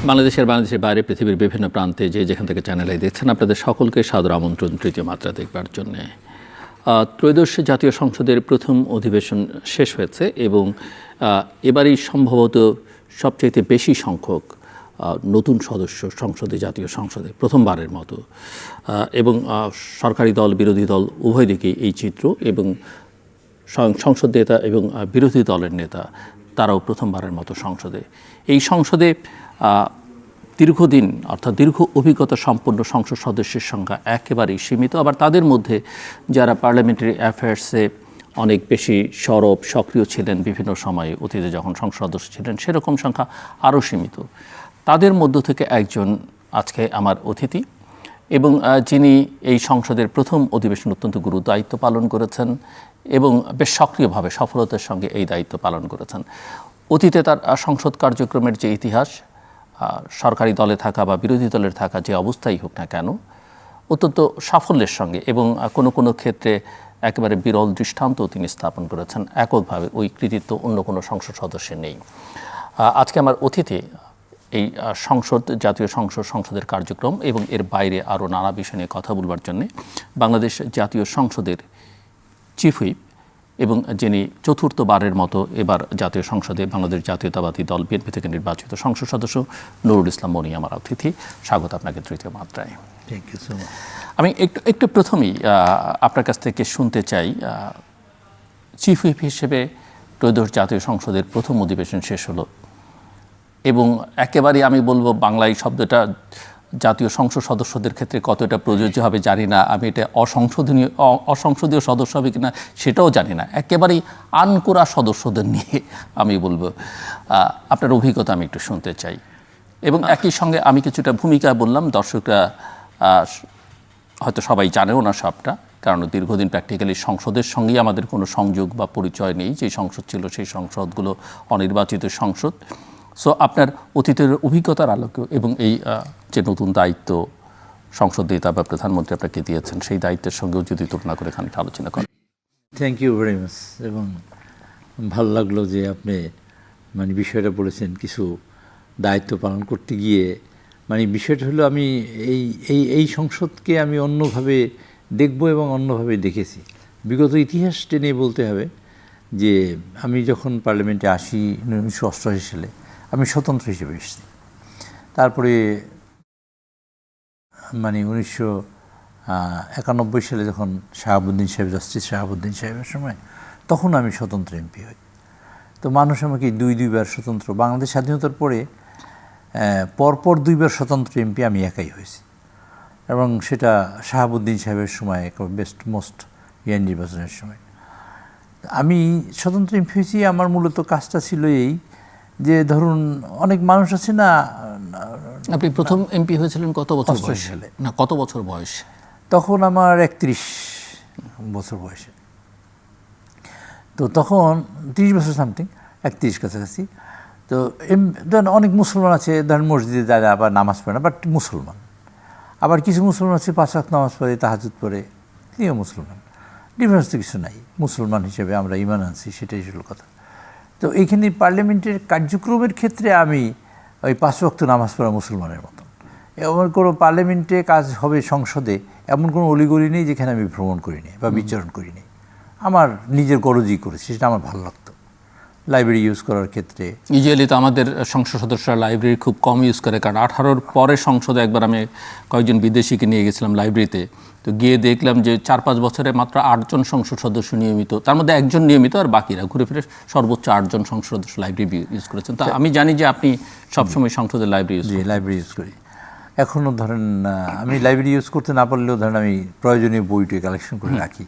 বাংলাদেশের বাইরে পৃথিবীর বিভিন্ন প্রান্তে যেখান থেকে চ্যানেলে দেখছেন আপনাদের সকলকে সাদর আমন্ত্রণ তৃতীয় মাত্রা দেখবার জন্যে। ত্রয়োদশ জাতীয় সংসদের প্রথম অধিবেশন শেষ হয়েছে এবং এবারই সম্ভবত সবচেয়ে বেশি সংখ্যক নতুন সদস্য সংসদে, জাতীয় সংসদে প্রথমবারের মতো, এবং সরকারি দল বিরোধী দল উভয় দিকেই এই চিত্র, এবং সংসদ নেতা এবং বিরোধী দলের নেতা তারাও প্রথমবারের মতো সংসদে। এই সংসদে দীর্ঘদিন অর্থাৎ দীর্ঘ অভিজ্ঞতা সম্পন্ন সংসদ সদস্যের সংখ্যা একেবারেই সীমিত, আবার তাদের মধ্যে যারা পার্লামেন্টারি অ্যাফেয়ার্সে অনেক বেশি সরব সক্রিয় ছিলেন বিভিন্ন সময়ে, অতীতে যখন সংসদ সদস্য ছিলেন সেরকম সংখ্যা আরও সীমিত। তাদের মধ্য থেকে একজন আজকে আমার অতিথি, এবং যিনি এই সংসদের প্রথম অধিবেশন অত্যন্ত গুরু দায়িত্ব পালন করেছেন এবং বেশ সক্রিয়ভাবে সফলতার সঙ্গে এই দায়িত্ব পালন করেছেন। অতীতে তার সংসদ কার্যক্রমের যে ইতিহাস, সরকারি দলে থাকা বা বিরোধী দলের থাকা যে অবস্থাই হোক না কেন, অত্যন্ত সাফল্যের সঙ্গে এবং কোনো ক্ষেত্রে একেবারে বিরল দৃষ্টান্ত তিনি স্থাপন করেছেন। এককভাবে ওই কৃতিত্ব অন্য কোনো সংসদ সদস্যের নেই। আজকে আমার অতিথি এই জাতীয় সংসদের কার্যক্রম এবং এর বাইরে আরও নানা বিষয় নিয়ে কথা বলবার জন্যে বাংলাদেশ জাতীয় সংসদের চিফ হুইপ এবং যিনি চতুর্থবারের মতো এবার জাতীয় সংসদে বাংলাদেশ জাতীয়তাবাদী দল বিএনপি থেকে নির্বাচিত সংসদ সদস্য নুরুল ইসলাম মনি আমার অতিথি। স্বাগত আপনাকে তৃতীয় মাত্রায়। Thank you so much. আমি একটু প্রথমেই আপনার কাছ থেকে শুনতে চাই, চিফ হুইপ হিসেবে ত্রয়োদশ জাতীয় সংসদের প্রথম অধিবেশন শেষ হলো এবং একেবারেই আমি বলবো বাংলায় শব্দটা জাতীয় সংসদ সদস্যদের ক্ষেত্রে কতটা প্রযোজ্য হবে জানি না, আমি এটা অসংসদীয় সদস্য হবে কিনা সেটাও জানি না, একেবারেই আনকোরা সদস্যদের নিয়ে আমি বলবো আপনার অভিজ্ঞতা আমি একটু শুনতে চাই। এবং একই সঙ্গে আমি কিছুটা ভূমিকা বললাম, দর্শকরা হয়তো সবাই জানেও না সবটা, কারণ দীর্ঘদিন প্র্যাকটিক্যালি সংসদের সঙ্গেই আমাদের কোনো সংযোগ বা পরিচয় নেই। যে সংসদ ছিল সেই সংসদগুলো অনির্বাচিত সংসদ। সো আপনার অতীতের অভিজ্ঞতার আলোকে এবং এই যে নতুন দায়িত্ব সংসদ নেতা বা প্রধানমন্ত্রী আপনাকে দিয়েছেন সেই দায়িত্বের সঙ্গেও যদি তুলনা করে খানিকটা আলোচনা করেন। Thank you very much. এবং ভালো লাগলো যে আপনি বিষয়টা বলেছেন, কিছু দায়িত্ব পালন করতে গিয়ে বিষয়টা হলো আমি এই সংসদকে আমি অন্যভাবে দেখব এবং অন্যভাবে দেখেছি। বিগত ইতিহাস টেনে বলতে হবে যে আমি যখন পার্লামেন্টে আসি 1988 সালে, আমি স্বতন্ত্র হিসেবে এসেছি। তারপরে 1991 সালে যখন জাস্টিস শাহাবুদ্দিন সাহেবের সময়, তখন আমি স্বতন্ত্র এমপি হই। তো মানুষ আমাকে দুইবার স্বতন্ত্র, বাংলাদেশ স্বাধীনতার পরে পরপর 2বার স্বতন্ত্র এমপি আমি একাই হয়েছি, এবং সেটা শাহাবুদ্দিন সাহেবের সময় মোস্ট ইয়ার নির্বাচনের সময় আমি স্বতন্ত্র এমপি হয়েছি। আমার মূলত কাজটা ছিল এই যে, ধরুন অনেক মানুষ আছে না। আপনি প্রথম এমপি হয়েছিলেন কত বছর সালে? না, কত বছর বয়স? তখন আমার 31 বছর বয়সে। তো তখন 30 বছর সামথিং, 31 কাছাকাছি। তো ধরেন অনেক মুসলমান আছে, ধরেন মসজিদে যায় আবার নামাজ পড়ে না, বাট মুসলমান। আবার কিছু মুসলমান আছে 5 ওয়াক্ত নামাজ পড়ে, তাহাজ্জুদ পড়ে, তিনিও মুসলমান। ডিফারেন্স তো কিছু নাই, মুসলমান হিসেবে আমরা ঈমান আনছি, সেটাই হলো কথা। তো এইখানে পার্লামেন্টের কার্যক্রমের ক্ষেত্রে আমি ওই 5 ওয়াক্ত নামাজ পড়া মুসলমানের মতন। এমন কোনো পার্লামেন্টে কাজ হবে সংসদে, এমন কোনো অলিগলি নেই যেখানে আমি ভ্রমণ করিনি বা বিচরণ করিনি। আমার নিজের গরজই করেছি, সেটা আমার ভালো লাগতো। লাইব্রেরি ইউজ করার ক্ষেত্রে ইউজুয়ালি তো আমাদের সংসদ সদস্যরা লাইব্রেরি খুব কম ইউজ করে, কারণ 18-র পরে সংসদে একবার আমি কয়েকজন বিদেশিকে নিয়ে গেছিলাম লাইব্রেরিতে। তো গিয়ে দেখলাম যে 4-5 বছরে মাত্র 8 জন সংসদ সদস্য নিয়মিত, তার মধ্যে একজন নিয়মিত আর বাকিরা ঘুরে ফিরে সর্বোচ্চ 8 জন সংসদ সদস্য লাইব্রেরি ইউজ করেছেন। তো আমি জানি যে আপনি সবসময় সংসদের লাইব্রেরি ইউজ করি। এখনও ধরেন আমি লাইব্রেরি ইউজ করতে না পারলেও ধরেন আমি প্রয়োজনীয় বইটি কালেকশন করে রাখি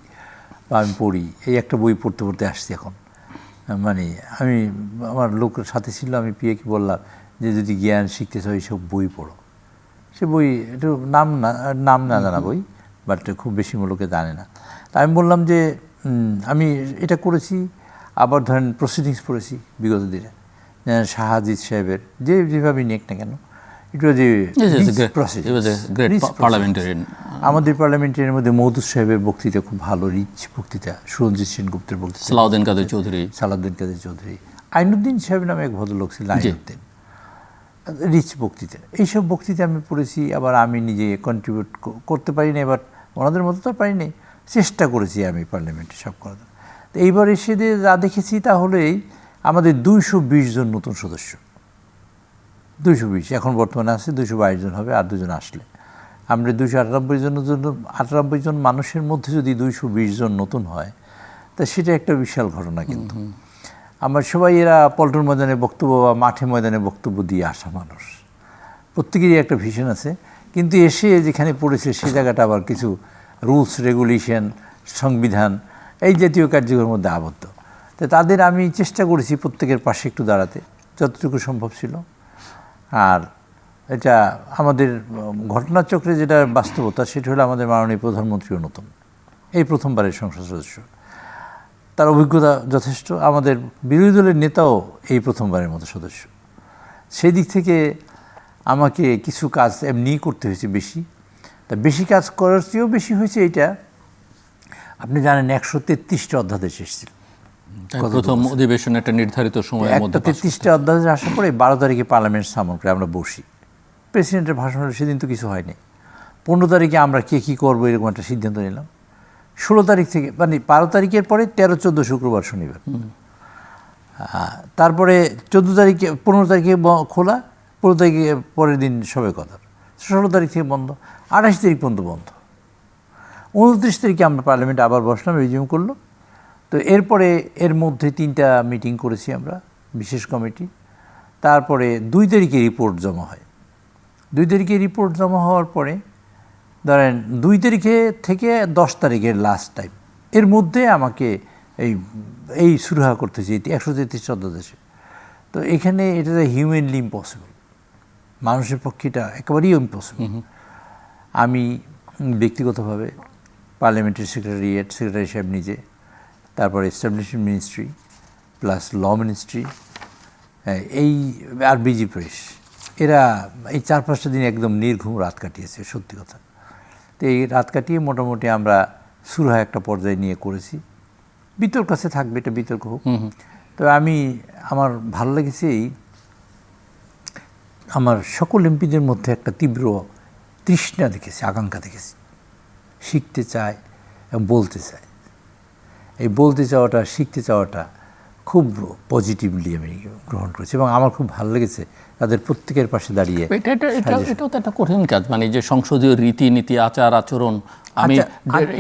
বা আমি পড়ি। এই একটা বই পড়তে পড়তে আসছি এখন। আমি আমার লোকের সাথে ছিল, আমি পিএকে বললাম যে যদি জ্ঞান শিখতে চাও এইসব বই পড়ো। সে বই একটু নাম না জানা বই, বাট খুব বেশি লোকে জানে না। তা আমি বললাম যে আমি এটা করেছি। আবার ধরেন প্রসিডিংস পড়েছি বিগত দিনে, শাহাজিদ সাহেবের যেভাবে নিক না কেন, আমাদের পার্লামেন্টের মধ্যে মওদুদ সাহেবের বক্তৃতা খুব ভালো, রিচ বক্তৃতা, সুরঞ্জিত সেনগুপ্তের বক্তৃতা, সালাউদ্দিন কাদের চৌধুরী, আইনুদ্দিন সাহেব নামে এক ভদ্রলোক ছিল, আইনুদ্দিন। রিচ বক্তৃতা, এইসব বক্তৃতা আমি পড়েছি। আবার আমি নিজে কন্ট্রিবিউট করতে পারি না, এবার ওনাদের মতো তো পারি নাই, চেষ্টা করেছি আমি পার্লামেন্টে সব করার। তো এইবার এসে যা দেখেছি তাহলেই আমাদের 220 জন নতুন সদস্য, 220, এখন বর্তমানে আছে 222 জন হবে, আর 2 জন আসলে আমরা 298 জন মানুষের মধ্যে যদি 220 জন নতুন হয়, তা সেটা একটা বিশাল ঘটনা। কিন্তু আমার সবাই এরা পল্টন ময়দানে বক্তব্য বা মাঠে ময়দানে বক্তব্য দিয়ে আসা মানুষ, প্রত্যেকেরই একটা ভিশন আছে, কিন্তু এসে যেখানে পড়েছে সে জায়গাটা আবার কিছু রুলস রেগুলেশন, সংবিধান, এই জাতীয় কার্যক্রমের মধ্যে আবদ্ধ। তো তাদের আমি চেষ্টা করেছি প্রত্যেকের পাশে একটু দাঁড়াতে, যতটুকু সম্ভব ছিল। আর এটা আমাদের ঘটনাচক্রে যেটা বাস্তবতা, সেটা হলো আমাদের মাননীয় প্রধানমন্ত্রীও নতুন, এই প্রথমবারের সংসদ সদস্য, তার অভিজ্ঞতা যথেষ্ট। আমাদের বিরোধী দলের নেতাও এই প্রথমবারের মতো সদস্য। সেই দিক থেকে আমাকে কিছু কাজ এমনিই করতে হয়েছে বেশি। তা বেশি কাজ করার চেয়েও বেশি হয়েছে এইটা, আপনি জানেন 133টা অধ্যাদেশ এসেছিল প্রথম অধিবেশনে একটা নির্ধারিত সময়ের মধ্যে। 133টা অধ্যাদেশ আসার পরে 12 তারিখে পার্লামেন্ট সামন করে আমরা বসি। প্রেসিডেন্টের ভাষণ হলো, সেদিন তো কিছু হয়নি। 15 তারিখে আমরা কে কী করবো এরকম একটা সিদ্ধান্ত নিলাম। 16 তারিখ থেকে, মানে 12 তারিখের পরে 13, 14 শুক্রবার শনিবার, তারপরে 14 তারিখে 15 তারিখে খোলা, 15 তারিখে পরের দিন সবে কথা, 16 তারিখ থেকে বন্ধ, 28 তারিখ পর্যন্ত বন্ধ। 29 তারিখে আমরা পার্লামেন্টে আবার বসলাম, রিজিউম করলো। তো এরপরে এর মধ্যে 3টা মিটিং করেছি আমরা, বিশেষ কমিটি। তারপরে 2 তারিখে রিপোর্ট জমা হয়। 2 তারিখে রিপোর্ট জমা হওয়ার পরে ধরেন 2 তারিখে থেকে 10 তারিখের লাস্ট টাইম, এর মধ্যে আমাকে এই সুরাহা করতেছি 133 অধ্যাদেশে। তো এখানে এটা হিউম্যানলি ইম্পসিবল, মানুষের পক্ষে এটা একেবারেই ইম্পসিবল। আমি ব্যক্তিগতভাবে পার্লামেন্টারি সেক্রেটারি সাহেব নিজে, তারপরে establishment ministry plus law ministry, এই আর বিজি প্রেস, এরা এই 4-5টা দিন একদম নির্ঘুম রাত কাটিয়েছে, সত্যি কথা। তো এই রাত কাটিয়ে মোটামুটি আমরা সুরাহা একটা পর্যায়ে নিয়ে করেছি। বিতর্ক কাছে থাকবে, এটা বিতর্ক হোক। তো আমার ভালো লেগেছে, আমার সকল এমপিদের মধ্যে একটা তীব্র তৃষ্ণা দেখেছি, আকাঙ্ক্ষা দেখেছি, শিখতে চায় এবং বলতে চায়। এই বলতে চাওয়াটা, শিখতে চাওয়াটা খুব পজিটিভলি আমি গ্রহণ করেছি, এবং আমার খুব ভালো লেগেছে তাদের প্রত্যেকের পাশে দাঁড়িয়ে। এটাও তো একটা কঠিন কাজ, মানে যে সংসদীয় রীতিনীতি, আচার আচরণ, আমি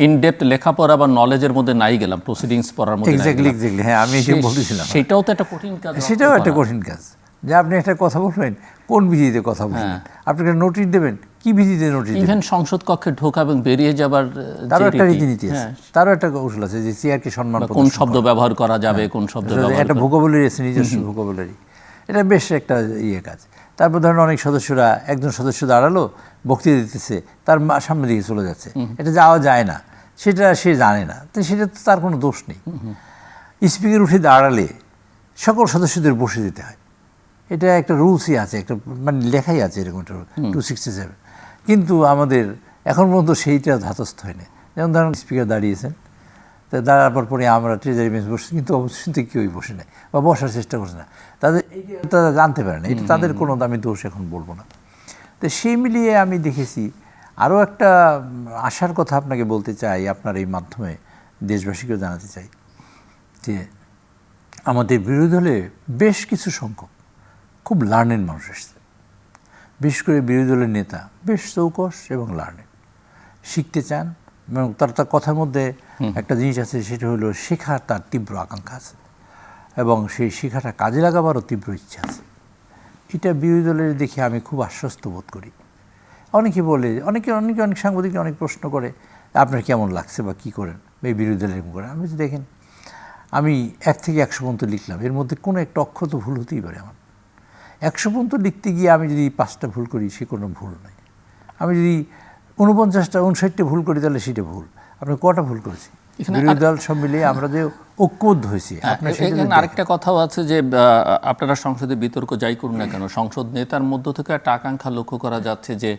ইনডেপথ লেখাপড়া বা নলেজের মধ্যে নাই গেলাম, প্রসিডিংস পড়ার মধ্যে। এক্স্যাক্টলি, হ্যাঁ, আমি এটা বলতেছিলাম। সেটাও তো একটা কঠিন কাজ। সেটাও একটা কঠিন কাজ, যে আপনি একটা কথা বলবেন, কোন ভিত্তিতে কথা বলবেন, আপনাকে নোটিশ দেবেন, কি ভিত্তিতে নোটিশ দেবেন। ইভেন সংসদ কক্ষে ঢোকা এবং বেরিয়ে যাবার তারও একটা রীতিনীতি আছে, তারও একটা কৌশল আছে, যে চেয়ারকে সম্মান, কোন শব্দ ব্যবহার করা যাবে, কোন শব্দ ব্যবহার, একটা ভোকাবুলারি আছে, নিজস্ব ভোকাবুলারি। এটা বেশ একটা কাজ। তারপর ধরেন অনেক সদস্যরা, একজন সদস্য দাঁড়ালো, বক্তৃতা দিতেছে, তার সামনে দিকে চলে যাচ্ছে, এটা যাওয়া যায় না, সেটা সে জানে না, তো সেটা তো তার কোনো দোষ নেই। স্পিকার উঠে দাঁড়ালে সকল সদস্যদের বসে যেতে হয়, এটা একটা রুলসই আছে, একটা মানে লেখাই আছে এরকম একটা 267। কিন্তু আমাদের এখন পর্যন্ত সেইটা ধাতস্থ হয়নি। যেমন ধরুন স্পিকার দাঁড়িয়েছেন, তা দাঁড়াবার পরে আমরা ট্রেজারি বেঞ্চ বসছি, কিন্তু অবশ্যই কেউই বসে নেয় বা বসার চেষ্টা করছে না, তারা জানতে পারে না, এটা তাদের কোনো আমি দোষ এখন বলবো না। তো সেই মিলিয়ে আমি দেখেছি। আরও একটা আশার কথা আপনাকে বলতে চাই, আপনার এই মাধ্যমে দেশবাসীকেও জানাতে চাই, যে আমাদের বিরোধী দলে বেশ কিছু সংখ্যক খুব লার্নেড মানুষ এসছে। বিশেষ করে বিরোধী দলের নেতা বেশ চৌকস এবং লার্নেড, শিখতে চান, এবং তার কথার মধ্যে একটা জিনিস আছে, সেটা হলো শেখার তার তীব্র আকাঙ্ক্ষা আছে, এবং সেই শেখাটা কাজে লাগাবারও তীব্র ইচ্ছা আছে। এটা বিরোধী দলের দেখে আমি খুব আশ্বস্ত বোধ করি। অনেকে বলে, অনেক সাংবাদিক অনেক প্রশ্ন করে, আপনার কেমন লাগছে বা কী করেন এই বিরোধী দল এরকম করে। আমি দেখেন, আমি 1 থেকে 100 পর্যন্ত লিখলাম, এর মধ্যে কোনো একটা অক্ষর তো ভুল হতেই পারে। আমার 100 পর্যন্ত লিখতে গিয়ে আমি যদি 5টা ভুল করি, সে কোনো ভুল নয়। আমি যদি 49টা 59টা ভুল করি, তাহলে সেটা ভুল। আপনি কটা ভুল করেছি? বিরোধী দল সব মিলিয়ে আমরা যে ঐক্যবদ্ধ হয়েছি। আরেকটা কথাও আছে যে আপনারা সংসদে বিতর্ক যাই করুন না কেন, সংসদ নেতার মধ্য থেকে একটা আকাঙ্ক্ষা লক্ষ্য করা যাচ্ছে যে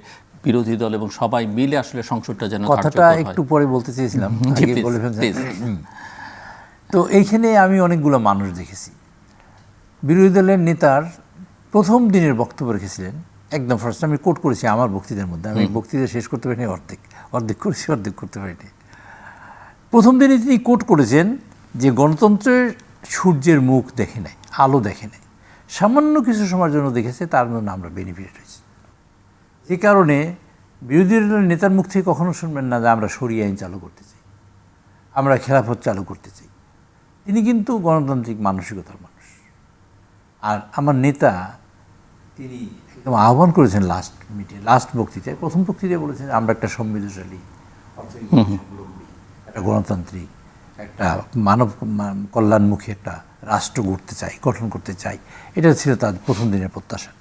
বিরোধী দল এবং সবাই মিলে আসলে সংসদটা যেন কথাটা একটু পরে বলতে চেয়েছিলাম, বলে ফেলছেন। তো এইখানে আমি অনেকগুলো মানুষ দেখেছি, বিরোধী দলের নেতার প্রথম দিনের বক্তব্য রেখেছিলেন, একদম ফার্স্ট আমি কোট করেছি আমার বক্তৃতার মধ্যে, আমি বক্তৃতা শেষ করতে পারিনি, অর্ধেক করেছি, অর্ধেক করতে পারিনি। প্রথম দিনে তিনি কোট করেছেন যে গণতন্ত্রের সূর্যের মুখ দেখে নাই, আলো দেখে নাই, সামান্য কিছু সময়ের জন্য দেখেছে, তার জন্য আমরা বেনিফিট হয়েছি। যে কারণে বিরোধী দলের নেতার মুখ থেকে কখনো শুনবেন না যে আমরা শরিয়া আইন চালু করতে চাই, আমরা খেলাফত চালু করতে চাই। তিনি কিন্তু গণতান্ত্রিক মানসিকতার মানুষ। আর আমার নেতা তিনি একদম আহ্বান করেছেন লাস্ট বক্তৃতায়, প্রথম বক্তৃতায় বলেছেন আমরা একটা সমৃদ্ধশালী একটা গণতান্ত্রিক একটা মানব কল্যাণমুখী একটা রাষ্ট্র গঠন করতে চাই। এটা ছিল তার প্রথম দিনের প্রত্যাশা।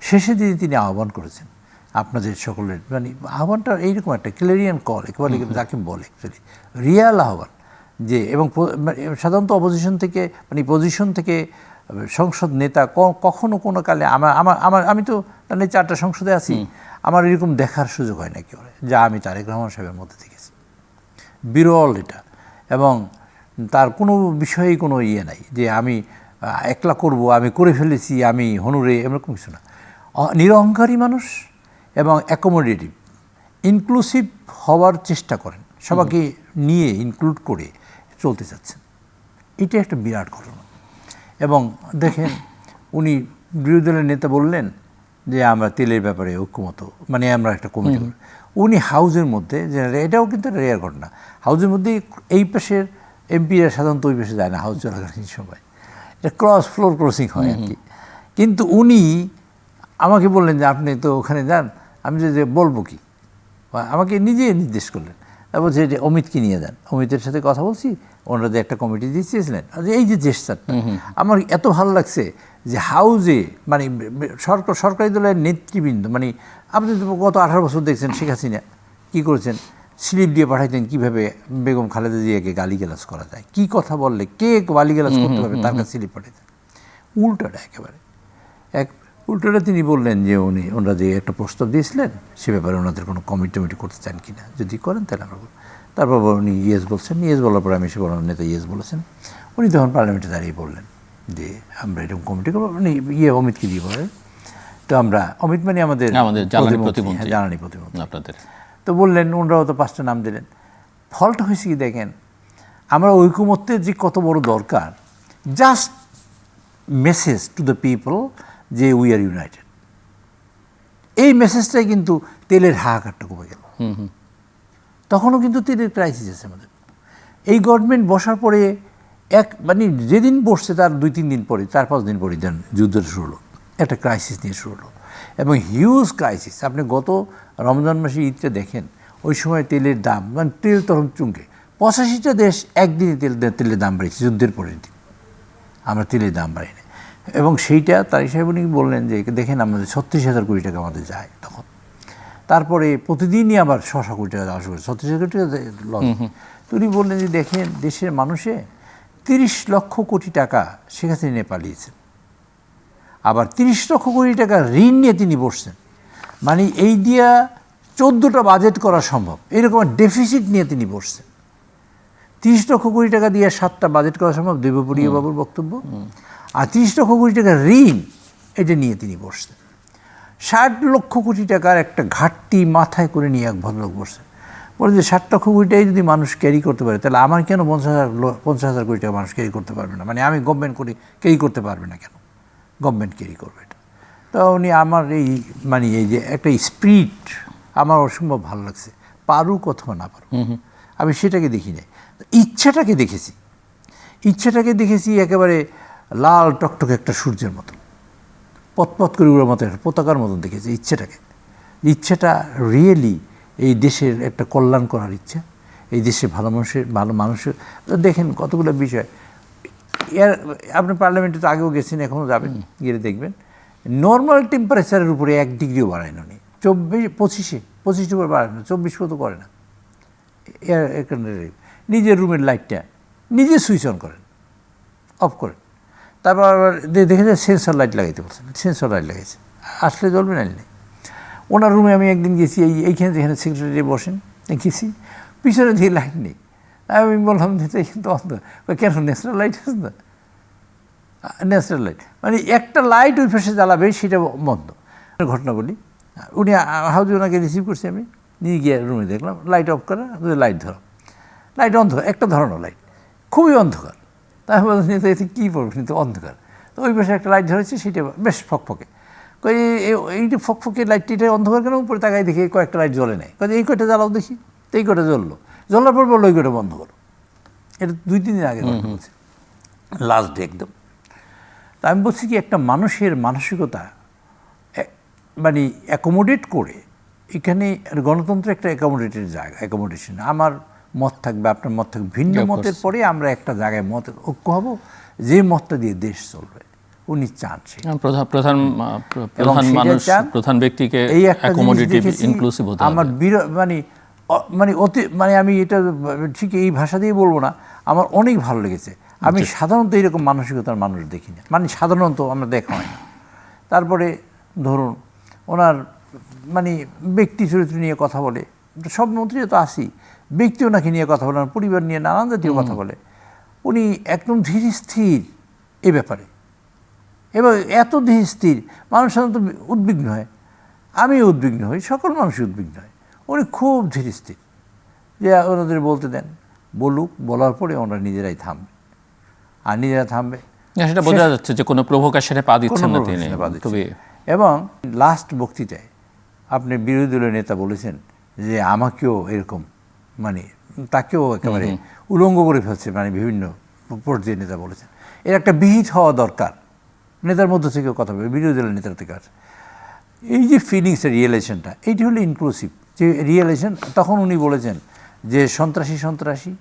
শেষের দিনে তিনি আহ্বান করেছেন আপনাদের সকলের, মানে আহ্বানটা এইরকম একটা ক্লেরিয়ান কল, একেবারে যাকে বলে অ্যাকচুয়ালি রিয়াল আহ্বান, যে এবং সাধারণত অপোজিশন থেকে মানে পজিশন থেকে সংসদ নেতা কখনো কোনো কালে আমি তো মানে 4টা সংসদে আছি, আমার এরকম দেখার সুযোগ হয় না একেবারে, যা আমি তারেক রহমান সাহেবের মধ্যে দেখেছি। বিরল এটা, এবং তার কোনো বিষয়েই কোনো নাই যে আমি একলা করব, আমি করে ফেলেছি, আমি হনুরে, এরকম কিছু না। নিরহংকারী মানুষ এবং অ্যাকোমোডেটিভ, ইনক্লুসিভ হওয়ার চেষ্টা করেন, সবাইকে নিয়ে ইনক্লুড করে চলতে চাচ্ছেন। এটা একটা বিরাট ঘটনা। এবং দেখেন উনি বিরোধী দলের নেতা বললেন যে আমরা তেলের ব্যাপারে ঐক্যমত, মানে আমরা একটা কমিটি করব। উনি হাউজের মধ্যে, যে এটাও কিন্তু একটা রেয়ার ঘটনা, হাউজের মধ্যে এই পাশের এমপিরা সাধারণত ওই পাশে যায় না হাউজ চলাকালীন সময়, এটা ফ্লোর ক্রসিং হয় আর কি। কিন্তু উনি আমাকে বললেন যে আপনি তো ওখানে যান, আমি যে বলবো কি, আমাকে নিজে নির্দেশ করলেন। তারপর যে অমিতকে নিয়ে যান, অমিতের সাথে কথা বলছি, ওনারা যে একটা কমিটি দিয়েছিলেন, এই যে জেস্টারটা আমার এত ভালো লাগছে যে হাউজে মানে সরকারি দলের নেতৃবৃন্দ, মানে আপনি গত 18 বছর দেখছেন শেখ হাসিনা কী করেছেন, স্লিপ দিয়ে পাঠাইতেন কীভাবে বেগম খালেদা জিয়াকে গালিগালাজ করা যায়, কী কথা বললে কে গালিগালাজ করতে পারবে, তার কাছে স্লিপ পাঠাইতেন। উল্টোটা একেবারে উল্টোটা তিনি বললেন যে ওনারা যে একটা প্রস্তাব দিয়েছিলেন সে ব্যাপারে ওনাদের কোনো কমিটি করতে চান কি না, যদি করেন তাহলে আমরা বলব। তারপর উনি ইয়েস বলছেন, ইয়েস বলার পরে আমি সে বড় নেতা ইয়েস বলেছেন। উনি তখন পার্লামেন্টে দাঁড়িয়ে বললেন যে আমরা এরকম কমিটি করবো, মানে অমিতকে দিয়ে বলেন। তো আমরা অমিত মানে আমাদের জ্বালানি প্রতিমন্ত্রী আপনাদের, তো বললেন, ওনারাও তো 5টা নাম দিলেন। ফলটা হয়েছে কি দেখেন, আমরা ঐকমত্যের যে কত বড় দরকার, just message to the people যে উই আর ইউনাইটেড, এই মেসেজটাই কিন্তু তেলের হাহাকারটা কমে গেল। তখনও কিন্তু তেলের ক্রাইসিস আছে আমাদের। এই গভর্নমেন্ট বসার পরে মানে যেদিন বসছে তার 2-3 দিন পরে, 4-5 দিন পরে দেন যুদ্ধ শুরু হলো, একটা ক্রাইসিস নিয়ে শুরু হলো, এবং হিউজ ক্রাইসিস। আপনি গত রমজান মাসে ঈদটা দেখেন, ওই সময় তেলের দাম, মানে তেল তখন চুমকে 85টা দেশ একদিনে তেলের দাম বাড়িয়েছে যুদ্ধের পরের দিন, আমরা তেলের দাম বাড়িনি। এবং সেইটা তারিক সাহেব উনি বললেন যে দেখেন আমাদের 36,000 কোটি টাকা আমাদের যায় তখন, তারপরে প্রতিদিনই আবার 600 কোটি টাকা যাওয়া শুরু করে, 36,000 কোটি টাকা লস। তো উনি বললেন যে দেখেন দেশের মানুষে 30 লক্ষ কোটি টাকা শেখ হাসিনা নিয়ে পালিয়েছেন, আবার 30 লক্ষ কোটি টাকা ঋণ নিয়ে তিনি বসছেন, মানে এই দিয়া 14টা বাজেট করা সম্ভব, এরকম ডেফিসিট নিয়ে তিনি বসছেন। 30 লক্ষ কোটি টাকা দিয়ে 7টা বাজেট করা সম্ভব, দেবপ্রিয় বাবুর বক্তব্য। আর 30 লক্ষ কোটি টাকা ঋণ, এটা নিয়ে তিনি বসছেন। 60 লক্ষ কোটি টাকার একটা ঘাটতি মাথায় করে নিয়ে এক ভদ্রলোক বসছেন। বলে যে 60 লক্ষ কোটি টাকাই যদি মানুষ ক্যারি করতে পারে, তাহলে আমার কেন 50,000 কোটি টাকা মানুষ ক্যারি করতে পারবে না, মানে আমি গভর্নমেন্ট ক্যারি করতে পারবে না কেন, গভর্নমেন্ট ক্যারি করবে এটা। তো উনি আমার এই মানে এই যে একটা স্পিরিট আমার অসম্ভব ভালো লাগছে, পারুক অথবা না পারুক, আমি সেটাকে দেখি নাই, ইচ্ছাটাকে দেখেছি একেবারে লাল টকটকে একটা সূর্যের মতো, পথ করে উড়ার মতো একটা পতাকার মতন দেখেছি ইচ্ছাটা রিয়েলি এই দেশের একটা কল্যাণ করার ইচ্ছা, এই দেশে ভালো মানুষের দেখেন কতগুলো বিষয়। আপনি পার্লামেন্টে তো আগেও গেছেন, এখনও যাবেন, গিয়ে দেখবেন নর্মাল টেম্পারেচারের উপরে 1 ডিগ্রিও বাড়ায় না, 25 উপরে বাড়ায় না, 24 তো করে না। নিজের রুমের লাইটটা নিজে সুইচ অন করেন, অফ করেন, তারপর আবার দেখে যায় সেন্সর লাইট লাগাইতে বলছেন, সেন্সর লাইট লাগাইছে, আসলে জ্বলবে না। ওনার রুমে আমি একদিন গেছি, এইখানে যেখানে সেক্রেটারি বসেন গেছি, পিছনে দিয়ে লাইট নেই। আমি বললাম যে কিন্তু অন্ধ, কেন ন্যাচারাল লাইট আছে না, ন্যাচারাল লাইট, মানে একটা লাইট ওই পাশে জ্বালাবে সেটা বন্ধ। ঘটনা বলি, উনি হাউজে ওনাকে রিসিভ করছি, আমি নিয়ে গিয়ে রুমে দেখলাম লাইট অফ করা, লাইট ধরা, লাইট অন্ধকার, একটা ধরানো লাইট, খুবই অন্ধকার। তারপর এতে কী পড়বে, কিন্তু অন্ধকার। তো ওই পাশে একটা লাইট ধরেছে, সেটা বেশ ফকফকে। এই যে ফকফকে লাইটটি, এটা অন্ধকার কেন? উপরে তাকায় দেখি কয়েকটা লাইট জ্বলে নেয়, এই কয়টা জ্বালাও দেখি। তো এই কয়টা জ্বললো, জ্বলার পর বললো ওই কয়টা বন্ধ করো। এটা 2-3 দিন আগে কথা বলছি, লাস্ট ডে একদম। তা আমি বলছি কি, একটা মানুষের মানসিকতা মানে অ্যাকোমোডেট করে, এখানে গণতন্ত্র একটা অ্যাকোমোডেটের জায়গা, অ্যাকোমোডেশন। আমার মত থাকবে, আপনার মত থাকবে, ভিন্ন মতের পরে আমরা একটা জায়গায় মত ঐক্য হব, যে মতটা দিয়ে দেশ চলবে। উনি চান প্রধান ব্যক্তিকে এই একটা ইনক্লুসিভ হতে হবে। আমার মানে আমি এটা ঠিক এই ভাষা দিয়ে বলবো না, আমার অনেক ভালো লেগেছে। আমি সাধারণত এরকম মানসিকতার মানুষ দেখি না, মানে সাধারণত আমরা দেখা হয় না। তারপরে ধরুন ওনার মানে ব্যক্তি চরিত্র নিয়ে কথা বলে, সব মন্ত্রী তো আসি, ব্যক্তি ওনাকে নিয়ে কথা বলে, পরিবার নিয়ে নানান জাতীয় কথা বলে। উনি একদম ধীর স্থির এ ব্যাপারে, এবং এত ধীর স্থির, মানুষ সাধারণত উদ্বিগ্ন হয়, আমি উদ্বিগ্ন হই, সকল মানুষই উদ্বিগ্ন হয়। উনি খুব ধীর স্থির, যে ওনাদের বলতে দেন, বলুক, বলার পরে ওনারা নিজেরাই থামবে, আর নিজেরা থামবে, সেটা বোঝা যাচ্ছে যে কোনো প্রভোকেশনে পা দিচ্ছেন না তিনি। এবং লাস্ট বক্তৃতায় আপনি বিরোধী দলের নেতা বলেছেন যে আমাকেও এরকম, মানে তাকেও একেবারে উলঙ্গ করে ফেলছে, মানে বিভিন্ন পর্যায়ে নেতা বলেছেন। এর একটা বিহিত হওয়া দরকার, নেতার মধ্য থেকে কথা বলে, বিরোধী দলের নেতার থেকে আসে। এই যে ফিলিংসের রিয়েলাইজেশনটা, এইটি হলো ইনক্লুসিভ যে রিয়েলাইজেশন। তখন উনি বলেছেন যে সন্ত্রাসী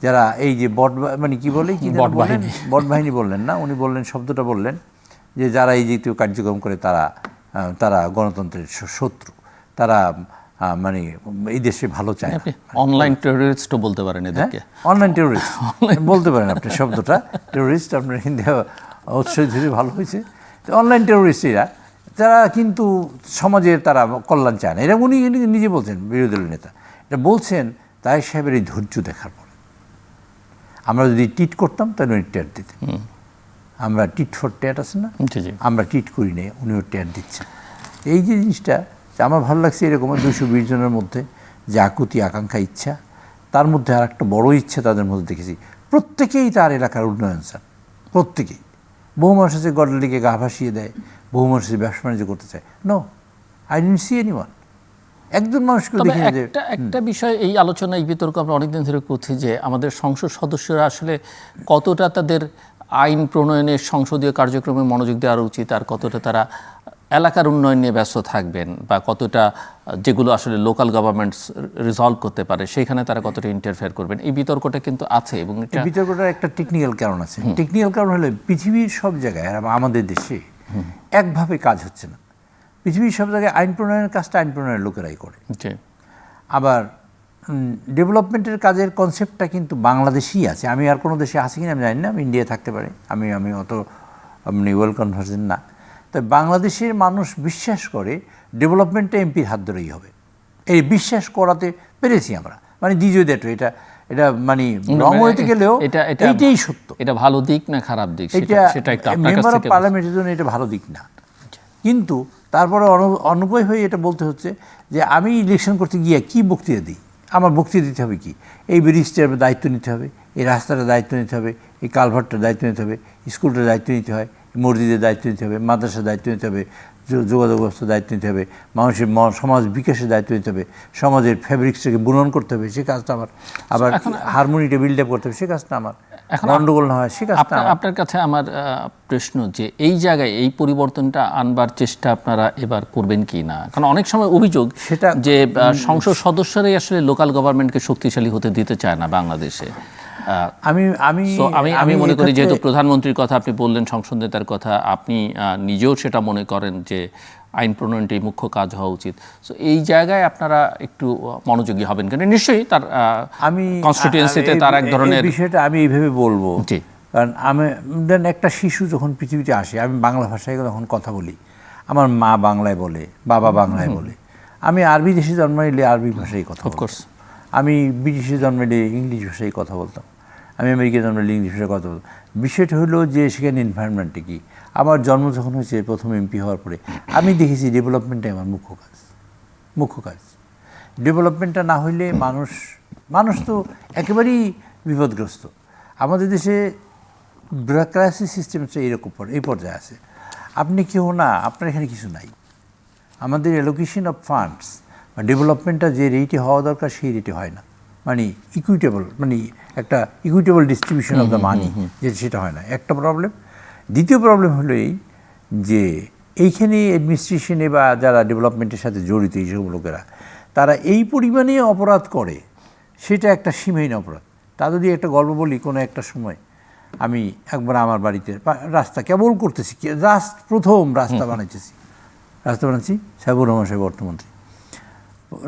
যারা এই যে মানে কি বলে, কি বট বাহিনী বললেন না, উনি বললেন, শব্দটা বললেন যে যারা এই জাতীয় কার্যক্রম করে তারা গণতন্ত্রের শত্রু, তারা মানে এই দেশে ভালো চায়। অনলাইন টেররিস্টও বলতে পারেন এদেরকে, অনলাইন টেররিস্ট বলতে পারেন আপনি শব্দটা, টেররিস্ট আপনার হিন্দি উৎসাহ ধীরে ভালো হয়েছে। তো অনলাইন টেররিস্টরা তারা কিন্তু সমাজের তারা কল্যাণ চায় না, এটা উনি নিজে বলছেন, বিরোধী দলের নেতা এটা বলছেন। তাই সাহেবের এই ধৈর্য দেখার পর আমরা যদি টিট করতাম তাহলে উনি ট্যাট দিতেন। আমরা টিট ফর ট্যাট আছে না, আমরা টিট করি না, উনিও ট্যাট দিচ্ছেন। এই যে জিনিসটা আমার ভালো লাগছে, এরকম 220 জনের মধ্যে যে আকুতি, আকাঙ্ক্ষা, ইচ্ছা, তার মধ্যে আর একটা বড় ইচ্ছা তাদের মধ্যে দেখেছি, প্রত্যেকেই তার এলাকার উন্নয়ন চান, প্রত্যেকেই। বহু মানুষ আছে গডের দিকে গা ভাসিয়ে দেয়, বহু মানুষ ব্যবসা বাণিজ্য করতে চায়। No, I didn't see anyone, একজন মানুষকে দেখি যে একটা বিষয়, এই আলোচনা, এই বিতর্ক আমরা অনেকদিন ধরে করছি যে আমাদের সংসদ সদস্যরা আসলে কতটা তাদের আইন প্রণয়নে সংসদীয় কার্যক্রমে মনোযোগ দেওয়া উচিত, আর কতটা তারা এলাকার উন্নয়ন নিয়ে ব্যস্ত থাকবেন, বা কতটা যেগুলো আসলে লোকাল গভর্নমেন্টস রিজলভ করতে পারে সেইখানে তারা কতটা ইন্টারফেয়ার করবেন, এই বিতর্কটা কিন্তু আছে। এবং এই বিতর্কটার একটা টেকনিক্যাল কারণ আছে। টেকনিক্যাল কারণ হলো পৃথিবীর সব জায়গায় আর আমাদের দেশে একভাবে কাজ হচ্ছে না। পৃথিবীর সব জায়গায় আইন প্রণয়নের কাজটা আইন প্রণয়নের লোকেরাই করে, আবার ডেভেলপমেন্টের কাজের কনসেপ্টটা কিন্তু বাংলাদেশেই আছে। আমি আর কোনো দেশে আছে কিনা আমি জানি না, আমি ইন্ডিয়ায় থাকতে পারি, আমি অত ওয়েল কনভার্সেন্ট না। তাই বাংলাদেশের মানুষ বিশ্বাস করে ডেভেলপমেন্টটা এমপির হাত ধরেই হবে, এই বিশ্বাস করাতে পেরেছি আমরা, মানে দ্বিতীয় দেটো এটা মানে রং হইতে গেলেও এইটাই সত্য। এটা ভালো দিক না খারাপ দিক, সেটা মেম্বার অফ পার্লামেন্টের জন্য এটা ভালো দিক না, কিন্তু তারপরে অনুপায় হয়ে এটা বলতে হচ্ছে যে আমি ইলেকশন করতে গিয়ে কী বক্তৃতা দিই, আমার বক্তৃতা দিতে হবে কি, এই ব্রিজটার দায়িত্ব নিতে হবে, এই রাস্তাটার দায়িত্ব নিতে হবে, এই কালভার্টটার দায়িত্ব নিতে হবে, স্কুলটার দায়িত্ব নিতে হয়, মসজিদের দায়িত্ব নিতে হবে, মাদ্রাসার দায়িত্ব নিতে হবে, যোগাযোগ ব্যবস্থার দায়িত্ব নিতে হবে, মানুষের সমাজ বিকাশের দায়িত্ব নিতে হবে, সমাজের ফ্যাব্রিক্সটাকে বুনন করতে হবে, সে কাজটা আমার, আবার হারমোনিটা বিল্ড আপ করতে হবে, সে কাজটা আমার, গণ্ডগোল না হয় সে কাজটা। আপনার কাছে আমার প্রশ্ন যে এই জায়গায় এই পরিবর্তনটা আনবার চেষ্টা আপনারা এবার করবেন কি না? কারণ অনেক সময় অভিযোগ সেটা যে সংসদ সদস্যরাই আসলে লোকাল গভর্নমেন্টকে শক্তিশালী হতে দিতে চায় না বাংলাদেশে। আমি মনে করি, যেহেতু প্রধানমন্ত্রীর কথা আপনি বললেন, সংসদ নেতার কথা, আপনি নিজেও সেটা মনে করেন যে আইন প্রণয়নটাই মুখ্য কাজ হওয়া উচিত। সো এই জায়গায় আপনারা একটু মনোযোগী হবেন কেন? নিশ্চয়ই তার কনস্টিটিউয়েন্সিতে তার এক ধরনের বিষয়টা আমি এইভাবে বলবো, কারণ আমি একটা শিশু যখন পৃথিবীতে আসে, আমি বাংলা ভাষায় যখন কথা বলি, আমার মা বাংলায় বলে, বাবা বাংলায় বলে, আমি আরবি দেশে জন্ম নিলে আরবি ভাষায় কথা বলতাম, আমি বিদেশে জন্ম নিলে ইংলিশ ভাষায় কথা বলতাম, আমি আমেরিকায় জন্মে ইংলিশ ভাষায় কথা বলতাম। বিষয়টা হলো যে সেখানে এনভায়রনমেন্টটা কি। আমার জন্ম যখন হয়েছে প্রথম এমপি হওয়ার পরে আমি দেখেছি ডেভেলপমেন্টটাই আমার মুখ্য কাজ। ডেভেলপমেন্টটা না হইলে মানুষ তো একেবারেই বিপদগ্রস্ত। আমাদের দেশে ব্যুরোক্রেসি সিস্টেমটা এইরকম এই পর্যায়ে আছে, আপনি কেউ না, আপনার এখানে কিছু নাই। আমাদের অ্যালোকেশন অফ ফান্ডস বা ডেভেলপমেন্টটা যে রেটে হওয়া দরকার সেই রেটে হয় না, মানে একটা equitable distribution of the money যে সেটা হয় না, একটা প্রবলেম। দ্বিতীয় প্রবলেম হলো এই যে এইখানে অ্যাডমিনিস্ট্রেশনে বা যারা ডেভেলপমেন্টের সাথে জড়িত এইসব লোকেরা, তারা এই পরিমাণে অপরাধ করে, সেটা একটা সীমাহীন অপরাধ। তা যদি একটা গল্প বলি, কোনো একটা সময় আমি একবার আমার বাড়িতে রাস্তা কেবল করতেছি, প্রথম রাস্তা বানাচ্ছি সাহেবুর রহমান সাহেব অর্থমন্ত্রী,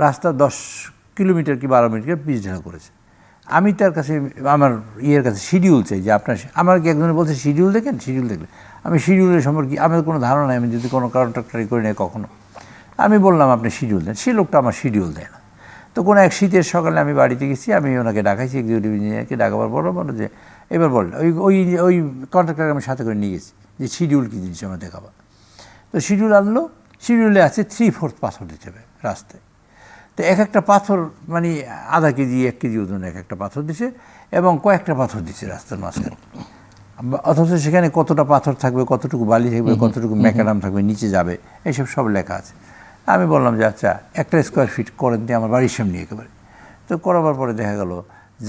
রাস্তা 10 কিলোমিটার কি 12 মিটার পিচ ঢালা করেছে। আমি তার কাছে আমার কাছে শিডিউল চাই, যে আমাকে একজনে বলছে শিডিউল দেখেন, শিডিউল দেখলে আমি শিডিউলের সম্পর্কে আমার কোনো ধারণা নেই, আমি যদি কোনো কন্ট্রাক্টারি করি না কখনো। আমি বললাম আপনি শিডিউল দেন, সেই লোকটা আমার শিডিউল দেয় না। তো কোনো এক শীতের সকালে আমি বাড়িতে গেছি, আমি ওনাকে ডাকাইছি, এক্সিকিউটিভ ইঞ্জিনিয়ারকে ডাকাবার পর বলো যে এবার বল ওই কন্ট্রাক্টারকে আমি সাথে করে নিয়ে গেছি যে শিডিউল কী জিনিস আমার দেখাবা। তো শিডিউল আনলো, শিডিউলে আছে 3/4 পাথর দিতে হবে রাস্তায়। তো এক একটা পাথর মানে আধা কেজি 1 কেজি ওজন এক একটা পাথর দিছে, এবং কয়েকটা পাথর দিছে রাস্তার মাঝখানে। অথচ সেখানে কতটা পাথর থাকবে, কতটুকু বালি থাকবে, কতটুকু ম্যাকাডাম থাকবে, নিচে যাবে, এইসব সব লেখা আছে। আমি বললাম যে আচ্ছা 1 স্কোয়ার ফিট করেন দিয়ে আমার বাড়ির সামনে একেবারে। তো করাবার পরে দেখা গেল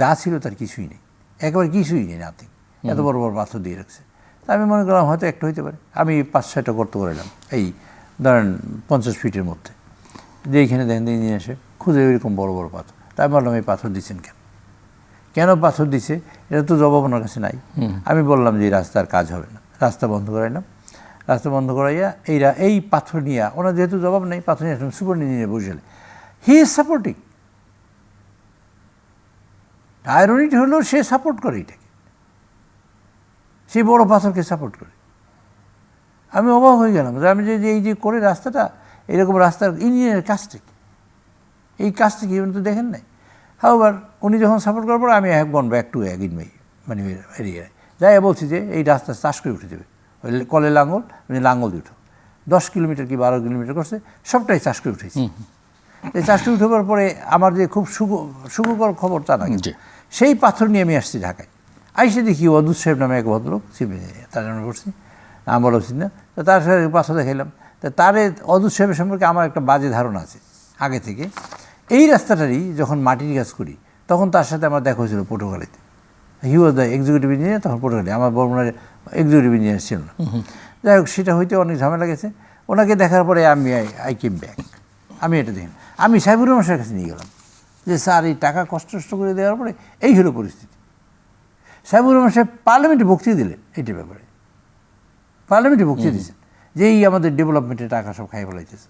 যা ছিল তার কিছুই নেই, একেবারে কিছুই নেই, নাথিং। এত বড় বড় পাথর দিয়ে রাখছে। তা আমি মনে করলাম হয়তো একটা হইতে পারে। আমি 5-6টা গর্ত করালাম, এই ধরেন 50 ফিটের মধ্যে, যে এইখানে দেখেন ইঞ্জিনিয়ার এসে খুঁজে এরকম বড় বড় পাথর। তাই বললাম এই পাথর দিচ্ছেন কেন পাথর দিছে, এটা তো জবাব ওনার কাছে নাই। আমি বললাম যে এই রাস্তার কাজ হবে না, রাস্তা বন্ধ করাইলাম। রাস্তা বন্ধ করাইয়া এই পাথর নিয়ে, ওনার যেহেতু জবাব নেই, পাথর নিয়ে সুপার ইঞ্জিনিয়ার বসে, হি ইজ সাপোর্টিং। আয়রনিটা হলো সে সাপোর্ট করে এটাকে, সেই বড় পাথরকে সাপোর্ট করে। আমি অবাক হয়ে গেলাম যে আমি যে এই যে করে রাস্তাটা, এরকম রাস্তার ইঞ্জিনিয়ারের কাজটা কি, এই কাজটা কি তো দেখেন নাই। হাউবার উনি যখন সাপোর্ট করার পর আমি have gone back to again my মানে এরিয়ায় যাই বলছি যে এই রাস্তা চাষ করে উঠে দেবে, কলে লাঙ্গল, লাঙ্গল দিয়ে উঠো। 10 কিলোমিটার কি 12 কিলোমিটার করছে, সবটাই চাষ করে উঠেছি। এই চাষ করে উঠবার পরে আমার যে খুব সুখকর খবর তা না, সেই পাথর নিয়ে আমি আসছি ঢাকায়। আইসে দেখি অদূত সাহেব নামে এক ভদ্রলোক, তার নামে পড়ছি, নাম বলা উচিত না। তো তার সাথে পাথর দেখাইলাম। তো তার অদূত সাহেবের সম্পর্কে আমার একটা বাজে ধারণা আছে আগে থেকে। এই রাস্তাটারই যখন মাটির কাজ করি, তখন তার সাথে আমার দেখা হয়েছিল পটুয়াখালীতে। হি ওয়াজ দ্য এক্সিকিউটিভ ইঞ্জিনিয়ার, তখন পটুয়াখালী, আমার বর্মনার এক্সিকিউটিভ ইঞ্জিনিয়ার ছিল না। যাই হোক, সেটা হইতে অনেক ঝামেলা গেছে। ওনাকে দেখার পরে আই কেম ব্যাক। আমি এটা দেখি, আমি সাহেবুর রহমান সাহেবের কাছে নিয়ে গেলাম যে স্যার এই টাকা কষ্ট করে দেওয়ার পরে এই হলো পরিস্থিতি। সাহেবুর রহমান সাহেব পার্লামেন্টে বক্তৃতা দিলেন এইটার ব্যাপারে, পার্লামেন্টে বক্তৃতা দিয়েছেন যে এই আমাদের ডেভেলপমেন্টের টাকা সব খাই ফেলাইতেছে।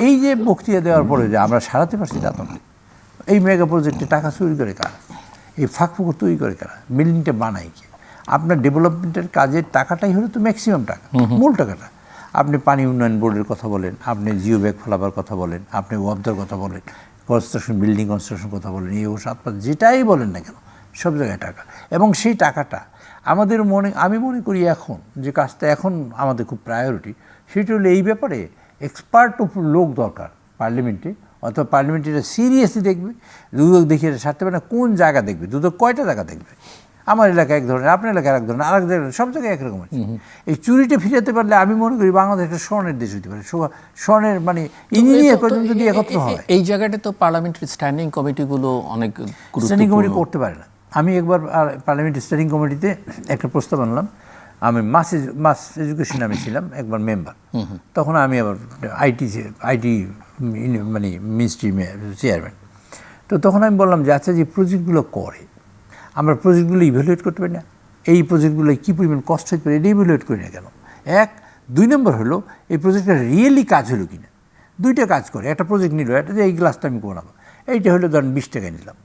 এই যে বক্তৃতা দেওয়ার পরে যে আমরা সারাতে পারছি তা তখন, এই মেগা প্রজেক্টে টাকা চুরি করে কারা, এই ফাঁকফুকর তৈরি করে কারা, বিল্ডিংটা বানাই কে, আপনার ডেভেলপমেন্টের কাজের টাকাটাই হলো তো ম্যাক্সিমাম টাকা, মূল টাকাটা। আপনি পানি উন্নয়ন বোর্ডের কথা বলেন, আপনি জিও ব্যাগ ফেলাবার কথা বলেন, আপনি ওয়াবদার কথা বলেন, কনস্ট্রাকশন বিল্ডিং কনস্ট্রাকশন কথা বলেন, এই ও সাত পাঁচ যেটাই বলেন না কেন, সব জায়গায় টাকা। এবং সেই টাকাটা আমাদের আমি মনে করি এখন যে কাজটা এখন আমাদের খুব প্রায়োরিটি, সেটা হলো এই ব্যাপারে এক্সপার্ট লোক দরকার পার্লামেন্টে, অথবা পার্লামেন্টে এটা সিরিয়াসলি দেখবে, দুদক দেখে এটা সারতে পারে না, কোন জায়গা দেখবে, দুদক কয়টা জায়গা দেখবে। আমার এলাকায় এক ধরনের, আপনার এলাকায় এক ধরনের, আরেক জায়গায়, সব জায়গায় একরকম আছে। এই চুরিটা ফিরাতে পারলে আমি মনে করি বাংলাদেশ একটা স্বর্ণের দেশ হতে পারে, স্বর্ণের মানে ইঞ্জিনিয়ার পর্যন্ত যদি একত্র হয়। এই জায়গাটা তো পার্লামেন্টারি স্ট্যান্ডিং কমিটিগুলো অনেক স্ট্যান্ডিং কমিটি করতে পারে না। আমি একবার পার্লামেন্টারি স্ট্যান্ডিং কমিটিতে একটা প্রস্তাব আনলাম, আমি মাস এডুকেশন আমি ছিলাম একবার মেম্বার, তখন আমি আবার আইটি মানে মিনিস্ট্রি চেয়ারম্যান। তো তখন আমি বললাম যে আচ্ছা, যে প্রজেক্টগুলো করে আমরা প্রজেক্টগুলো ইভ্যালুয়েট করতে পারি না, এই প্রজেক্টগুলো কী পরিমাণ কষ্ট হতে পারে এটা ইভ্যালুয়েট করি না কেন। 2 নম্বর হলো এই প্রজেক্টটা রিয়েলি কাজ হলো কি না। 2টা কাজ করে, একটা প্রজেক্ট নিল, একটা যে এই গ্লাসটা আমি বানাবো, এইটা হলো ধরেন 20 টাকায় নিলাম,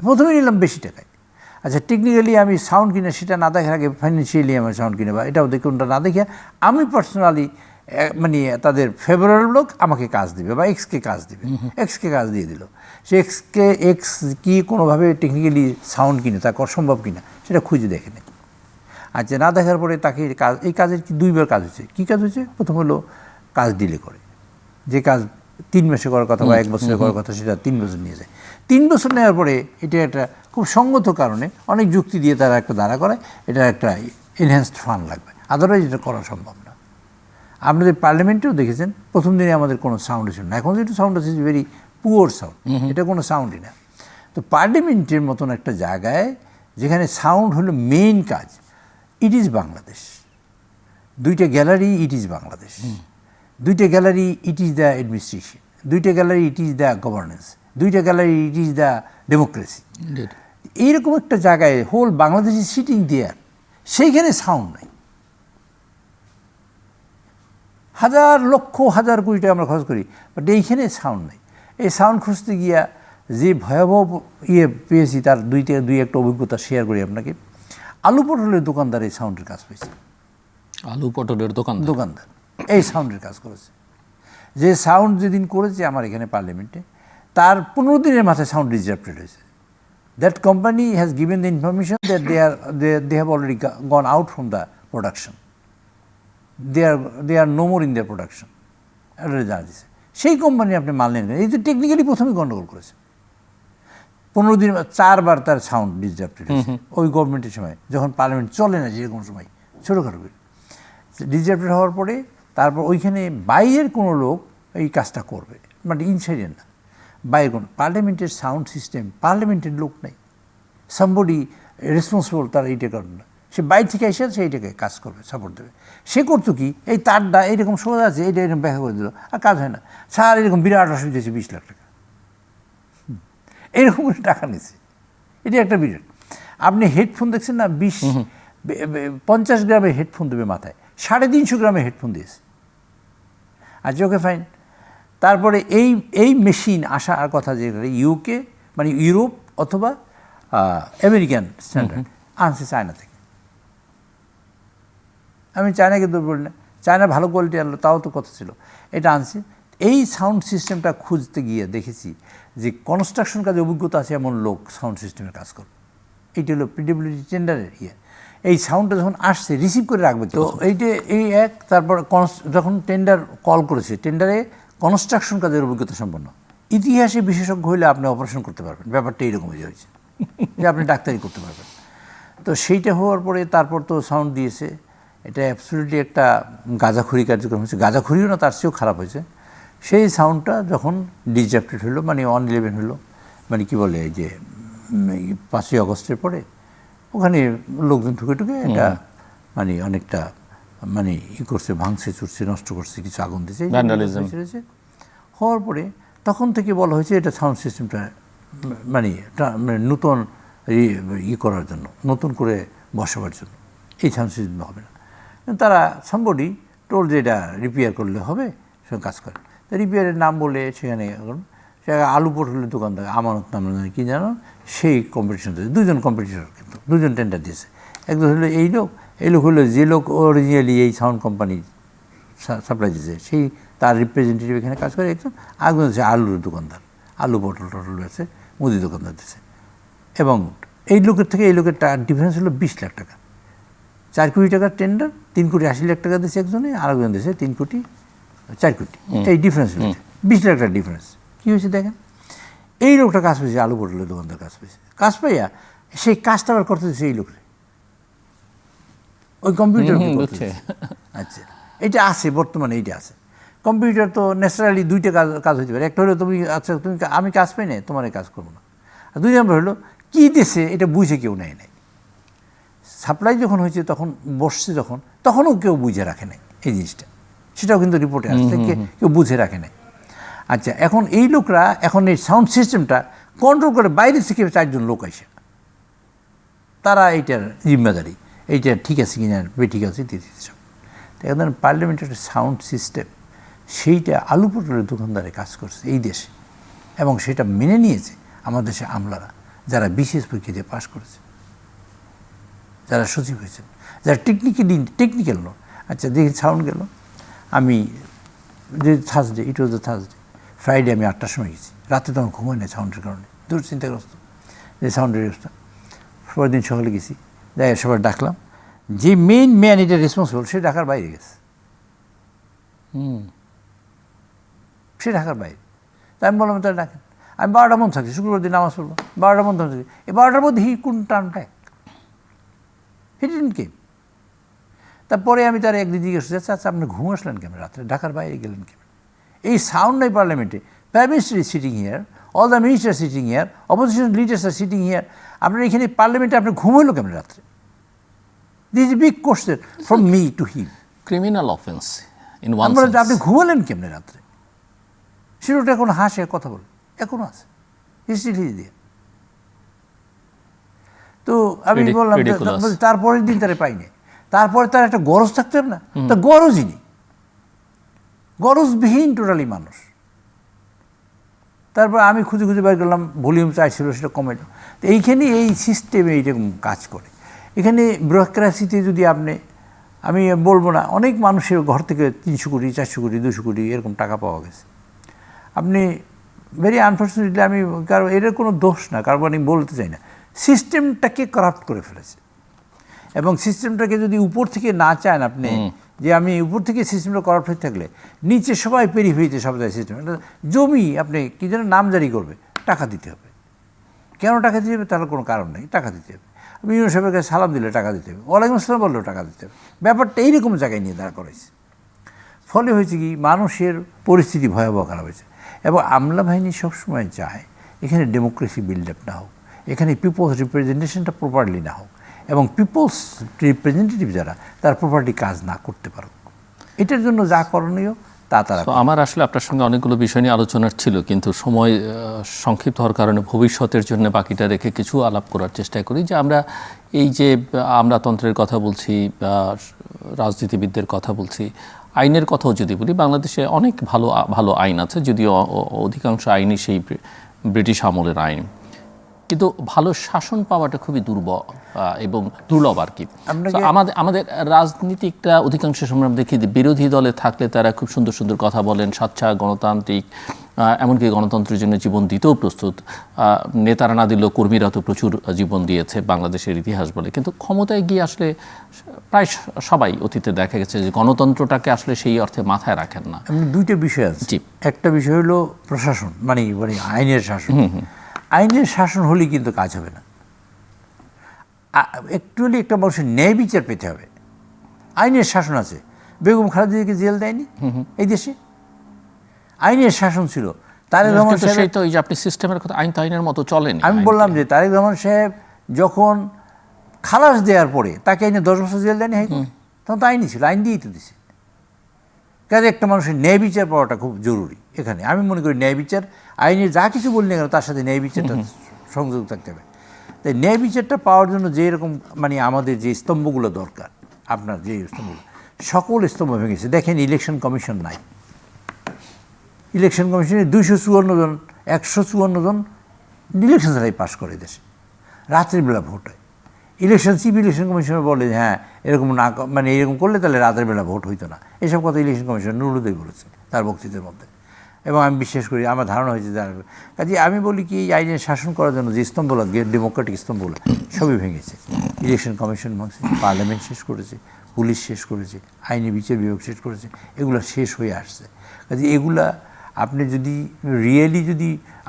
প্রথমে নিলাম বেশি টাকায়। আচ্ছা, টেকনিক্যালি আমি সাউন্ড কিনে সেটা না দেখার আগে ফাইন্যান্সিয়ালি আমার সাউন্ড কিনে বা এটাও দেখে কোনটা না দেখে আমি পার্সোনালি মানে তাদের ফেভারেবল লোক আমাকে কাজ দিবে বা এক্সকে কাজ দিবে, এক্সকে কাজ দিয়ে দিল। সে এক্স কি কোনোভাবে টেকনিক্যালি সাউন্ড কিনে তা সম্ভব কিনা সেটা খুঁজে দেখে নেয়। আচ্ছা, না দেখার পরে তাকে কাজ, এই কাজের কি 2বার কাজ হচ্ছে। কী কাজ হচ্ছে? প্রথম হলো কাজ ডিলে করে, যে কাজ 3 মাসে করার কথা বা 1 বছরে করার কথা সেটা 3 বছর নিয়ে যায়। 3 বছর নেওয়ার পরে এটা একটা খুব সঙ্গত কারণে অনেক যুক্তি দিয়ে তারা একটা দাঁড়া করায় এটা একটা এনহ্যান্সড ফান্ড লাগবে, আদারওয়াইজ এটা করা সম্ভব না। আপনাদের পার্লামেন্টেও দেখেছেন প্রথম দিনে আমাদের কোনো সাউন্ড ছিল না, এখন যেটা সাউন্ড আছে ভেরি পুয়ার সাউন্ড, এটা কোনো সাউন্ডই না। তো পার্লামেন্টের মতন একটা জায়গায় যেখানে সাউন্ড হলো মেইন কাজ, ইট ইজ বাংলাদেশ। 2টা গ্যালারি, ইট ইজ বাংলাদেশ। 2টা gallery, it is the administration. 2টা gallery, it is the governance. 2টা gallery, it is the democracy. এইরকম একটা জায়গায় whole Bangladesh is sitting there, সেইখানে সাউন্ড নাই। হাজার লক্ষ হাজার কোটি টাকা আমরা খরচ করি, বাট এইখানে সাউন্ড নেই। এই সাউন্ড খুঁজতে গিয়া যে ভয়াবহ পেয়েছি তার দুই একটা অভিজ্ঞতা শেয়ার করি আপনাকে। আলু পটলের দোকানদার এই সাউন্ডের কাজ পেয়েছে। আলু পটলের দোকানদার এই সাউন্ডের কাজ করেছে। যে সাউন্ড যেদিন করেছে আমার এখানে পার্লামেন্টে, তার 15 দিনের মাথায় সাউন্ড ডিসরাপ্টেড হয়েছে। That company has given the information that they have already gone out from the production. They are no more in their production. এটা জানা দিচ্ছে। সেই কোম্পানি আপনি মাল নেন, এই তো টেকনিক্যালি প্রথমেই গণ্ডগোল করেছে। 15 দিন 4বার তার সাউন্ড ডিসরাপ্টেড হয়েছে ওই গভর্নমেন্টের সময়, যখন পার্লামেন্ট চলে না যেরকম সময়, ছোটোখাটো ডিসরাপ্টেড হওয়ার পরে তারপর ওইখানে বাইরের কোনো লোক এই কাজটা করবে, মানে ইনসাইডের না, বাইরের কোনো। পার্লামেন্টের সাউন্ড সিস্টেম, পার্লামেন্টের লোক নেই, সামবডি রেসপন্সিবল তার এইটা করবে না, সে বাইরে থেকে এসে সেইটাকে কাজ করবে, সাপোর্ট দেবে। সে করতো কি, এই তারটা এইরকম সোজা আছে, এইটা এরকম ব্যাখ্যা করে দিল, আর কাজ হয় না। স্যার এরকম বিরাট অসুবিধা হয়েছে, 20 লাখ টাকা এরকম টাকা নিচ্ছে। এটা একটা বিরাট। আপনি হেডফোন দেখছেন না, 50 গ্রামের হেডফোন দেবে মাথায়, 350 গ্রামের হেডফোন দিয়েছে। আচ্ছা, ওকে ফাইন। তারপরে এই মেশিন আসার কথা যে ইউকে মানে ইউরোপ অথবা আমেরিকান স্ট্যান্ডার্ড আনছে চায়না থেকে। আমি চায়নাকে দূর বলি না, চায়না ভালো কোয়ালিটি আনলো, তাও তো কথা ছিল, এটা আনছে। এই সাউন্ড সিস্টেমটা খুঁজতে গিয়ে দেখেছি যে কনস্ট্রাকশন কাজে অভিজ্ঞতা আছে এমন লোক সাউন্ড সিস্টেমের কাজ করবে। এইটা হলো পিডব্লিউডি টেন্ডারের এই সাউন্ডটা যখন আসছে রিসিভ করে রাখবে, তো এইটা এই এক। তারপর যখন টেন্ডার কল করেছে, টেন্ডারে কনস্ট্রাকশন কাজের অভিজ্ঞতা সম্পন্ন, ইতিহাসে বিশেষজ্ঞ হলে আপনি অপারেশন করতে পারবেন, ব্যাপারটা এইরকম হয়েছে যে আপনি ডাক্তারি করতে পারবেন। তো সেইটা হওয়ার পরে তারপর তো সাউন্ড দিয়েছে। এটা অ্যাবসলিউটলি একটা গাঁজাখুরি কার্যক্রম হয়েছে, গাঁজাখুরিও না, তার চেয়েও খারাপ হয়েছে। সেই সাউন্ডটা যখন ডিসরাপ্টেড হলো, মানে 1/11 হলো, মানে কি বলে এই যে 5ই আগস্টের পরে ওখানে লোকজন ঠুকে এটা মানে অনেকটা মানে করছে, ভাঙছে, চুরছে, নষ্ট করছে, কিছু আগুন দিয়েছে, হওয়ার পরে তখন থেকে বলা হয়েছে এটা সাউন্ড সিস্টেমটা মানে নতুন করার জন্য, নতুন করে বসাবার জন্য এই সাউন্ড সিস্টেম হবে না। তারা সামবডি টোল যে এটা রিপেয়ার করলে হবে, সে কাজ করে। তা রিপেয়ারের নাম বলে সেখানে আলু পটলের দোকানদার আমানত নাম কি জানো, সেই কম্পিটিশন দিয়েছে। 2জন কম্পিটিটর, কিন্তু 2জন টেন্ডার দিয়েছে। একজন হলো এই লোক হলো যে লোক অরিজিনালি এই সাউন্ড কোম্পানি সাপ্লাই দিয়েছে, সেই তার রিপ্রেজেন্টেটিভ এখানে কাজ করে একজন। আরেকজন হচ্ছে আলুর দোকানদার, আলু পটল টটল আছে, মুদি দোকানদার দিয়েছে। এবং এই লোকের থেকে এই লোকের ডিফারেন্স হলো 20 লাখ টাকা। 4 কোটি টাকার টেন্ডার, 3 কোটি 80 লাখ টাকা দিয়েছে একজনে, আরেকজন দিয়েছে 3 কোটি 4 কোটি। এই ডিফারেন্স হয়েছে 20 লাখ টাকার ডিফারেন্স। কী হয়েছে দেখেন, এই লোকটা কাজ পেয়েছে, আলু পটলের দোকানদার কাজ পেয়েছে। কাজ পাইয়া সেই কাজটা আবার করতে দিচ্ছে এই লোকরে, ওই কম্পিউটার করছে। আচ্ছা, এটা আছে বর্তমানে, এইটা আছে। কম্পিউটার তো ন্যাচারালি 2টা কাজ হতে পারে। একটা হলো তুমি, আচ্ছা তুমি আমি কাজ পাই না, তোমার এই কাজ করবো না। আর 2 নম্বর হলো কী দেশে এটা বুঝে কেউ নেয় নাই। সাপ্লাই যখন হয়েছে তখন বসছে, তখনও কেউ বুঝে রাখে নাই এই জিনিসটা, সেটাও কিন্তু রিপোর্টে আসছে, কেউ বুঝে রাখে নাই। আচ্ছা, এখন এই লোকরা এখন এই সাউন্ড সিস্টেমটা কন্ট্রোল করে বাইরে থেকে 4জন লোক আসে, তারা এইটার জিম্মেদারি, এইটা ঠিক আছে কিনা, ঠিক আছে দিতে সব। এখন পার্লামেন্টের একটা সাউন্ড সিস্টেম, সেইটা আলু পটলের দোকানদারে কাজ করছে এই দেশে, এবং সেটা মেনে নিয়েছে আমাদের দেশে আমলারা, যারা বিশেষ পরীক্ষা দিয়ে পাশ করেছে, যারা সচিব হয়েছেন, যারা টেকনিক্যাল নয়। আচ্ছা, দেখি সাউন্ড গেল, আমি যে Thursday, it was the Thursday, Friday আমি 8টার সময় গেছি। রাতে তখন ঘুমোয় না সাউন্ডের কারণে, দুশ্চিন্তাগ্রস্ত যে সাউন্ডের অবস্থা। পরের দিন সকালে গেছি, যাই সবাই ডাকলাম, যে মেইন ম্যান এটা রেসপন্সিবল সে ঢাকার বাইরে গেছে, সে ঢাকার বাইরে। তাই আমি বললাম তাহলে ডাকেন। আমি 12টার মধ্যে থাকছি, শুক্রবার দিন নামাজ পড়বো, 12টার মধ্যে থাকছি। এই 12টার মধ্যে হি কোন টার্ন ব্যাক, হি ডিডন্ট কেম। তারপরে আমি তার একদিন জিজ্ঞেস করছি, আচ্ছা আপনি ঘুম আসলেন কেমন রাত্রে, ঢাকার বাইরে গেলেন কেমন? এই সাউন্ড নাই পার্লামেন্টে, prime minister is sitting here, all the minister sitting here, opposition leaders are sitting here, আপনার এখানে পার্লামেন্টে আপনি ঘুম হইল কেমন রাত্রে? This is big question from me to him. Criminal offence in one আমরা আপনি ঘুমালেন কেমনে রাত্রে? সেটা এখন হাসে কথা বলে, এখনো আছে হিস্ট্রি লিখে দিয়ে। তো আমি বললাম তারপরের দিন তারা পাইনি, তারপরে তার একটা গরজ থাকতে হবে না, তা গরজই নেই, গরজবিহীন টোটালি মানুষ। তারপর আমি খুঁজে খুঁজে বের করলাম, ভলিউম চাইছিল সেটা কমে। তো এইখানে এই সিস্টেমে এইরকম কাজ করে। এখানে ব্যুরোক্রেসিতে যদি আমি বলবো না, অনেক মানুষের ঘর থেকে 300 কোটি 400 কোটি 200 কোটি এরকম টাকা পাওয়া গেছে। আপনি ভেরি আনফর্চুনেটলি, আমি কারো এটার কোনো দোষ না, কারণ আমি বলতে চাই না, সিস্টেমটাকে করাপ্ট করে ফেলেছে। এবং সিস্টেমটাকে যদি উপর থেকে না চান আপনি, যে আমি উপর থেকে সিস্টেমটা করাপ্ট হয়ে থাকলে নিচে সবাই পেরিফেরিতে সব যায় সিস্টেম। জমি আপনি কী যেন নামজারি করবে, টাকা দিতে হবে। কেন টাকা দিতে হবে তার কোনো কারণ নেই, টাকা দিতে হবে। বিভিন্ন সাহেবের কাছে সালাম দিলে টাকা দিতে হবে, ওয়ালাইকুম আসসালাম বললেও টাকা দিতে হবে। ব্যাপারটা এইরকম জায়গায় নিয়ে দাঁড়া করাইছে। ফলে হয়েছে কি, মানুষের পরিস্থিতি ভয়াবহ খারাপ হয়েছে। এবং আমলা বাহিনী সবসময় চায় এখানে ডেমোক্রেসি বিল্ড আপ না হোক, এখানে পিপলস রিপ্রেজেন্টেশনটা প্রপারলি না হোক, এবং পিপলস রিপ্রেজেন্টেটিভ যারা তার প্রপারলি কাজ না করতে পারুক। এটার জন্য যা করণীয় তা তারা। আমার আসলে আপনার সঙ্গে অনেকগুলো বিষয় নিয়ে আলোচনার ছিল, কিন্তু সময় সংক্ষিপ্ত হওয়ার কারণে ভবিষ্যতের জন্য বাকিটা রেখে কিছু আলাপ করার চেষ্টা করি। যে আমরা এই যে আমলাতন্ত্রের কথা বলছি, রাজনীতিবিদদের কথা বলছি, আইনের কথাও যদি বলি, বাংলাদেশে অনেক ভালো ভালো আইন আছে, যদিও অধিকাংশ আইনই সেই ব্রিটিশ আমলের আইন, কিন্তু ভালো শাসন পাওয়াটা খুবই এবং দুর্লভ আর কি। আমাদের রাজনীতিকরা অধিকাংশ সময় আমরা দেখি বিরোধী দলে থাকলে তারা খুব সুন্দর সুন্দর কথা বলেন, স্বচ্ছা গণতান্ত্রিক, এমনকি গণতন্ত্রের জন্য জীবন দিতেও প্রস্তুত। নেতারা না দিলেও কর্মীরা তো প্রচুর জীবন দিয়েছে, বাংলাদেশের ইতিহাস বলে। কিন্তু ক্ষমতায় গিয়ে আসলে প্রায় সবাই অতীতে দেখা গেছে যে গণতন্ত্রটাকে আসলে সেই অর্থে মাথায় রাখেন না। দুইটা বিষয় আছে। একটা বিষয় হলো প্রশাসন, মানে আইনের শাসন। আইনের শাসন হলেই কিন্তু কাজ হবে না। একটুখালি একটা মানুষের ন্যায় বিচার পেতে হবে। আইনের শাসন আছে, বেগম খালেদাকে জেল দেয়নি এই দেশে, আইনের শাসন ছিল। তারেক রহমান সাহেব, তো এই যে আপনি সিস্টেমের কথা, আইন তো আইনের মতো চলেনি। আমি বললাম যে তারেক রহমান সাহেব যখন খালাস দেওয়ার পরে তাকে আইনে 10 বছর জেল দেয়নি হাইকোর্ট, তখন তো আইনই ছিল, আইন দিয়েই তো দিছে। কাজে একটা মানুষের ন্যায় বিচার পাওয়াটা খুব জরুরি। এখানে আমি মনে করি ন্যায় বিচার, আইনের যা কিছু বললি না কেন তার সাথে ন্যায় বিচারটা সংযোগ থাকতে হবে। তাই ন্যায় বিচারটা পাওয়ার জন্য যে এরকম আমাদের যে স্তম্ভগুলো দরকার, আপনার যে স্তম্ভগুলো, সকল স্তম্ভ ভেঙেছে। দেখেন ইলেকশন কমিশন নাই, ইলেকশন কমিশনে 254 জন 154 জন ইলেকশন ছাড়াই পাশ করে দেশে, রাত্রির বেলা ভোট হয়। চিফ ইলেকশন কমিশনার বলে হ্যাঁ এরকম না, এরকম করলে তাহলে রাতের বেলা ভোট হইতো না। এসব কথা ইলেকশন কমিশনার নুরুল হুদাই বলেছে তার বক্তৃতার মধ্যে, এবং আমি বিশ্বাস করি, আমার ধারণা হয়েছে জানবে। কাজে আমি বলি কি, এই আইনের শাসন করার জন্য যে স্তম্ভগুলো, ডেমোক্রেটিক স্তম্ভগুলো সবই ভেঙেছে। ইলেকশন কমিশন ভাঙছে, পার্লামেন্ট শেষ করেছে, পুলিশ শেষ করেছে, আইনি বিচার বিভাগ শেষ করেছে, এগুলো শেষ হয়ে আসছে। কাজে এগুলা আপনি যদি রিয়েলি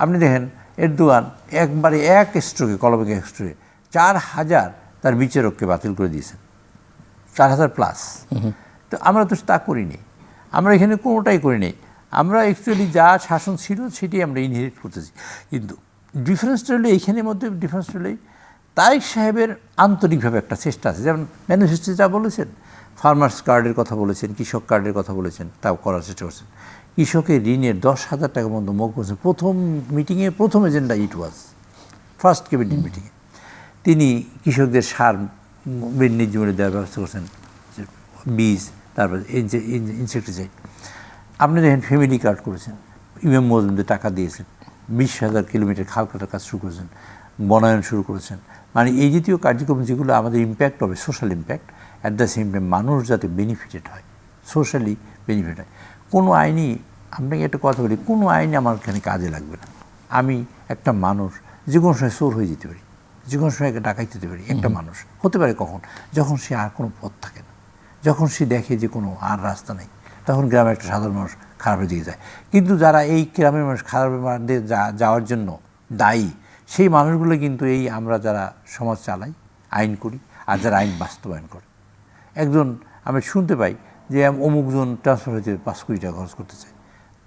আপনি দেখেন, এরদোয়ান একবারে এক স্ট্রোকে, কলমে এক স্ট্রোকে 4000 তার বিচারককে বাতিল করে দিয়েছেন, 4000+। তো আমরা তো তা করিনি, আমরা এখানে কোনোটাই করিনি। আমরা অ্যাকচুয়ালি যা শাসন ছিল সেটি আমরা ইনহেরিট করতেছি। কিন্তু ডিফারেন্সটা হলো এইখানের মধ্যে, ডিফারেন্সটা হলো তারেক সাহেবের আন্তরিকভাবে একটা চেষ্টা আছে। যেমন ম্যানিফেস্টো যা বলেছেন, ফার্মার্স কার্ডের কথা বলেছেন, কৃষক কার্ডের কথা বলেছেন, তাও করার চেষ্টা করছেন। কৃষকের ঋণের 10,000 টাকা পর্যন্ত মৌকুফ করেছেন। প্রথম মিটিংয়ে, প্রথম agenda it was first cabinet মিটিংয়ে তিনি কৃষকদের সার ন্যায্য মূল্যে দেওয়ার ব্যবস্থা করছেন, বীজ, তারপর ইনসেক্টিসাইড। আপনি দেখেন ফ্যামিলি কার্ড করেছেন, ইমাম মজুমদের টাকা দিয়েছেন, 20,000 কিলোমিটার খাল কাটার কাজ শুরু করেছেন, বনায়ন শুরু করেছেন। এই জাতীয় কার্যক্রম যেগুলো আমাদের ইম্প্যাক্ট হবে, social impact, at the same time মানুষ যাতে বেনিফিটেড হয়, সোশ্যালি বেনিফিট হয়। কোনো আইনই, আপনাকে একটা কথা বলি, কোনো আইনই আমার এখানে কাজে লাগবে না। আমি একটা মানুষ যে কোনো সময় চোর হয়ে যেতে পারি, যে কোনো সময় ডাকাইতে যেতে পারি। একটা মানুষ হতে পারে কখন? যখন সে আর কোনো পথ থাকে না, যখন সে দেখে যে কোনো আর রাস্তা নেই, তখন গ্রামের একটা সাধারণ মানুষ খারাপের দিকে যায়। কিন্তু যারা এই গ্রামের মানুষ খারাপের দিকে যাওয়ার জন্য দায়ী, সেই মানুষগুলো কিন্তু এই আমরা যারা সমাজ চালাই, আইন করি, আর যারা আইন বাস্তবায়ন করে। একজন আমি শুনতে পাই যে অমুকজন ট্রান্সফার হয়েছে 5 কোটি টাকা খরচ করতে চায়,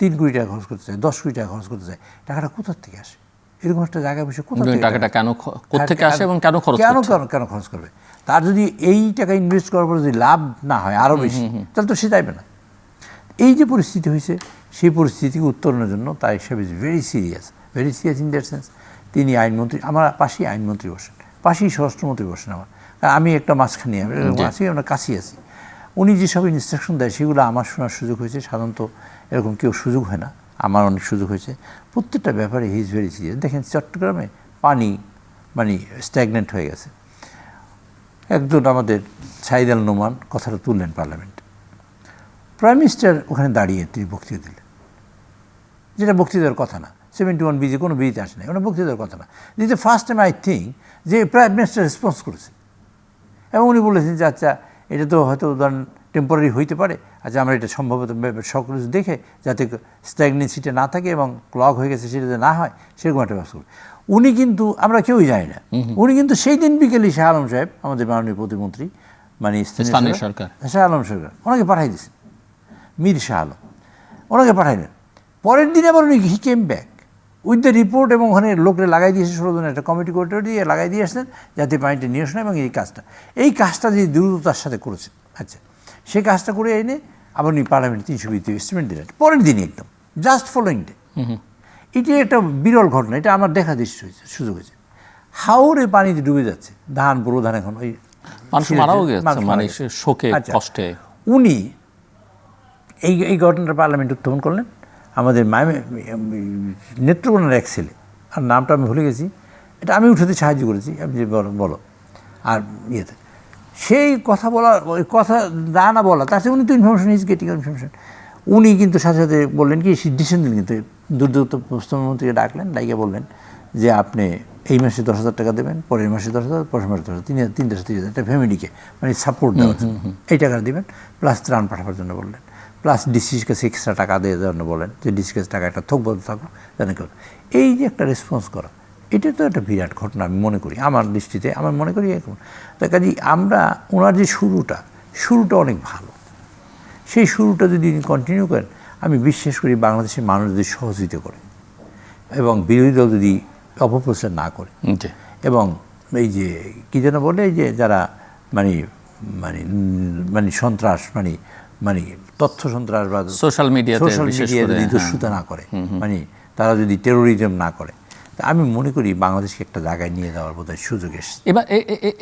3 কোটি টাকা খরচ করতে চায়, 10 কোটি টাকা খরচ করতে চায়। টাকাটা কোথার থেকে আসে? এরকম একটা জায়গায় বসে কোথা থেকে টাকাটা কেন কোত্থেকে আসে এবং কেন খরচ কেন খরচ করবে? তার যদি এই টাকা ইনভেস্ট করার পর যদি লাভ না হয় আরও বেশি, তাহলে তো সে চাইবে না। এই যে পরিস্থিতি হয়েছে, সেই পরিস্থিতিকে উত্তরণের জন্য তার হিসাবে is very serious in that sense. তিনি আইনমন্ত্রী, আমার পাশেই আইনমন্ত্রী বসেন, পাশেই স্বরাষ্ট্রমন্ত্রী বসেন আমার, কারণ আমি একটা মাঝখানে আছি, আমরা কাছেই আছি। উনি যেসব ইনস্ট্রাকশন দেয় সেগুলো আমার শোনার সুযোগ হয়েছে। সাধারণত এরকম কেউ সুযোগ হয় না, আমার অনেক সুযোগ হয়েছে। প্রত্যেকটা ব্যাপারে হি ইজ ভেরি সিরিয়াস। দেখেন চট্টগ্রামে পানি স্ট্যাগনেন্ট হয়ে গেছে। একজন আমাদের সাইদ আল নোমান কথাটা তুললেন পার্লামেন্টে, প্রাইম মিনিস্টার ওখানে দাঁড়িয়ে তিনি বক্তৃতা দিলেন, যেটা বক্তৃতার কথা না। 71 বিজি কোনো বিজিতে আসে না, ওনার বক্তৃতার কথা না। This the first time I think যে প্রাইম মিনিস্টার রেসপন্স করেছে এবং উনি বলেছেন যে আচ্ছা এটা তো হয়তো উদাহরণ টেম্পোরারি হইতে পারে, আচ্ছা আমরা এটা সম্ভবত সকল কিছু দেখে যাতে স্ট্যাগনেন্সিটা না থাকে এবং ক্লগ হয়ে গেছে সেটা যাতে না হয় সেরকম একটা ব্যবস্থা করি। উনি কিন্তু, আমরা কেউই জানি না, উনি কিন্তু সেই দিন বিকেলে শাহ আলম সাহেব, আমাদের মাননীয় প্রতিমন্ত্রী, স্থানীয় সরকার, শাহ আলম সরকার, ওনাকে পাঠাই দিয়েছেন, মীর শাহ আলম ওনাকে পাঠাইলেন। পরের দিন আবার উনি he came back with the report এবং ওখানে লোকরে লাগাই দিয়েছে, 16 জনের একটা কমিটি করে দিয়ে লাগাই দিয়ে আসছেন যাতে পানিটা নিয়ে আসেন এবং এই কাজটা যে দ্রুততার সাথে করেছেন। আচ্ছা, সেই কাজটা করে এনে আবার উনি পার্লামেন্টে 320 এস্টিমেট দিলেন পরের দিনই, একদম জাস্ট ফলোয়িং ডে। এটি একটা বিরল ঘটনা, এটা আমার দেখা সুযোগ হয়েছে। হাওরে পানিতে ডুবে যাচ্ছে, ধান পুরো ধান, এখন ওই মানুষ মারাও গেছে শোকে কষ্টে। উনি এই ঘটনাটা পার্লামেন্টে উত্থাপন করলেন। আমাদের নেত্রকোনার এক ছেলে, আর নামটা আমি ভুলে গেছি, এটা আমি উঠাতে সাহায্য করেছি, আমি যে বলো আর ইয়েতে সেই কথা বলা, ওই কথা না বলা, তাতে উনি তো ইনফরমেশন ইজ গেটিং ইনফরমেশন। উনি কিন্তু সাথে সাথে বললেন কি, ডিসিশন দিলেন, কিন্তু দুর্যোগ প্রধানমন্ত্রীকে ডাকলেন, ডাইকে বললেন যে আপনি এই মাসে 10,000 টাকা দেবেন, পরের মাসে 10,000, পরের মাসে 10,000, 3,000 একটা ফ্যামিলিকে সাপোর্ট দেওয়ার জন্য এই টাকা দেবেন, প্লাস ত্রাণ পাঠাবার জন্য বললেন, প্লাস ডিসির কাছে এক্সট্রা টাকা দিয়ে দেওয়ার জন্য বলেন, যে ডিসির কাছে টাকা একটা থোকবদ্ধ থাকুক যেন কেউ। এই যে একটা রেসপন্স করা, এটা তো একটা বিরাট ঘটনা আমি মনে করি, আমার দৃষ্টিতে আমার মনে করি এখন। তাই কাজেই আমরা ওনার যে শুরুটা অনেক ভালো, সেই শুরুটা যদি কন্টিনিউ করেন, আমি বিশ্বাস করি বাংলাদেশের মানুষ যদি সহযোগিতা করে এবং বিরোধী দল যদি অপপ্রচার না করে, এবং এই যে কী যেন বলে, এই যে যারা সন্ত্রাস তথ্য সন্ত্রাস বা সোশ্যাল মিডিয়াতে যদি দস্যুতা না করে, তারা যদি টেরোরিজম না করে, আমি মনে করি বাংলাদেশকে একটা জায়গায় নিয়ে যাওয়ার বোধহয় সুযোগ এসেছে।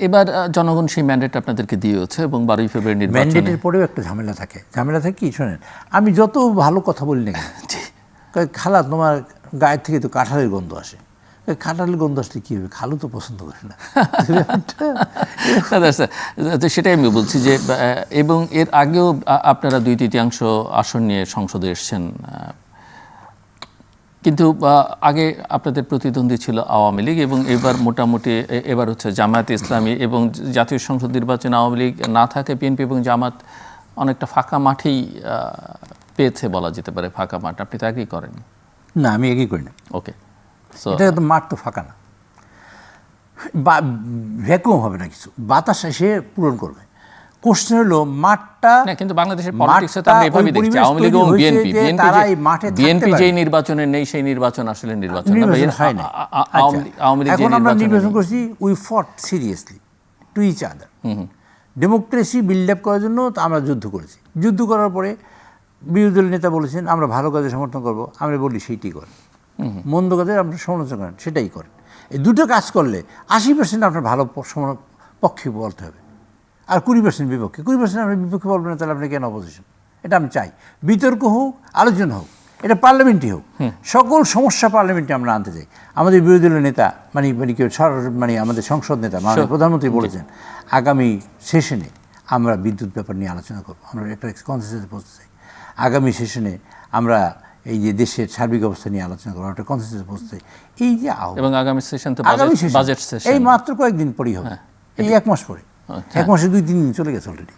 এবার জনগণ সেই ম্যান্ডেট আপনাদেরকে দিয়েছে এবং 12 ফেব্রুয়ারি নির্বাচনে ম্যান্ডেটের পরেও একটা ঝামেলা থাকে কি শোনেন, আমি যত ভালো কথা বলি না কেন, খালা তোমার গায়ের থেকে তো কাঁঠালের গন্ধ আসে, কাঁঠালের গন্ধ আসলে কী হবে, খালু তো পছন্দ করে না। সেটাই আমি বলছি যে, এবং এর আগেও আপনারা 2/3 আসন নিয়ে সংসদে এসছেন, কিন্তু আগে আপনাদের প্রতিদ্বন্দ্বী ছিল আওয়ামী লীগ এবং এবার মোটামুটি এবার হচ্ছে জামায়াতে ইসলামী, এবং জাতীয় সংসদ নির্বাচনে আওয়ামী লীগ না থাকে বিএনপি এবং জামাত অনেকটা ফাঁকা মাঠেই পেয়েছে বলা যেতে পারে, ফাঁকা মাঠ। আপনি তো একই করেন? না, আমি একই করি না। ওকে, এটা তো মাঠ তো ফাঁকা না, ভ্যাকুয়াম হবে না, কিছু বাতাস এসে পূরণ করবে। কোশ্চেন হলো মাঠটা, কিন্তু বাংলাদেশের পলিটিক্সে তো আমরা এভাবেই দেখছি, আওয়ামী লীগ এবং বিএনপি যেই নির্বাচনে নেই সেই নির্বাচন আসলে নির্বাচন হয় না। এখন আমরা নির্বাচন করছি, we fought seriously to each other, democracy build up করার জন্য আমরা যুদ্ধ করেছি। যুদ্ধ করার পরে বিরোধী দলের নেতা বলেছেন আমরা ভালো কাজে সমর্থন করবো, আমরা বলি সেইটি করেন, মন্দ কাজে আপনার সমালোচনা করেন, সেটাই করেন। এই দুটো কাজ করলে 80% আপনার ভালো পক্ষে বলতে হবে, আর 20% বিপক্ষে। 20% আপনি বিপক্ষে বলবেন না, তাহলে আপনি কেন অপোজিশন? এটা আমি চাই, বিতর্ক হোক, আলোচনা হোক, এটা পার্লামেন্টই হোক, সকল সমস্যা পার্লামেন্টে আমরা আনতে চাই। আমাদের বিরোধী দলের নেতা আমাদের সংসদ নেতা মাননীয় প্রধানমন্ত্রী বলেছেন আগামী সেশনে আমরা বিদ্যুৎ ব্যাপার নিয়ে আলোচনা করবো, আমরা একটা কনসেন্সাসে পৌঁছতে চাই। আগামী সেশনে আমরা এই যে দেশের সার্বিক অবস্থা নিয়ে আলোচনা করা, একটা কনসেনসাস বসতে, এই যে এবং আগামী সেশন তো আগামী সেশন বাজেট সেশন এই মাত্র কয়েকদিন পরেই হবে, এই 1 মাস পরে, 1 মাসে 2-3 দিন চলে গেছে অলরেডি।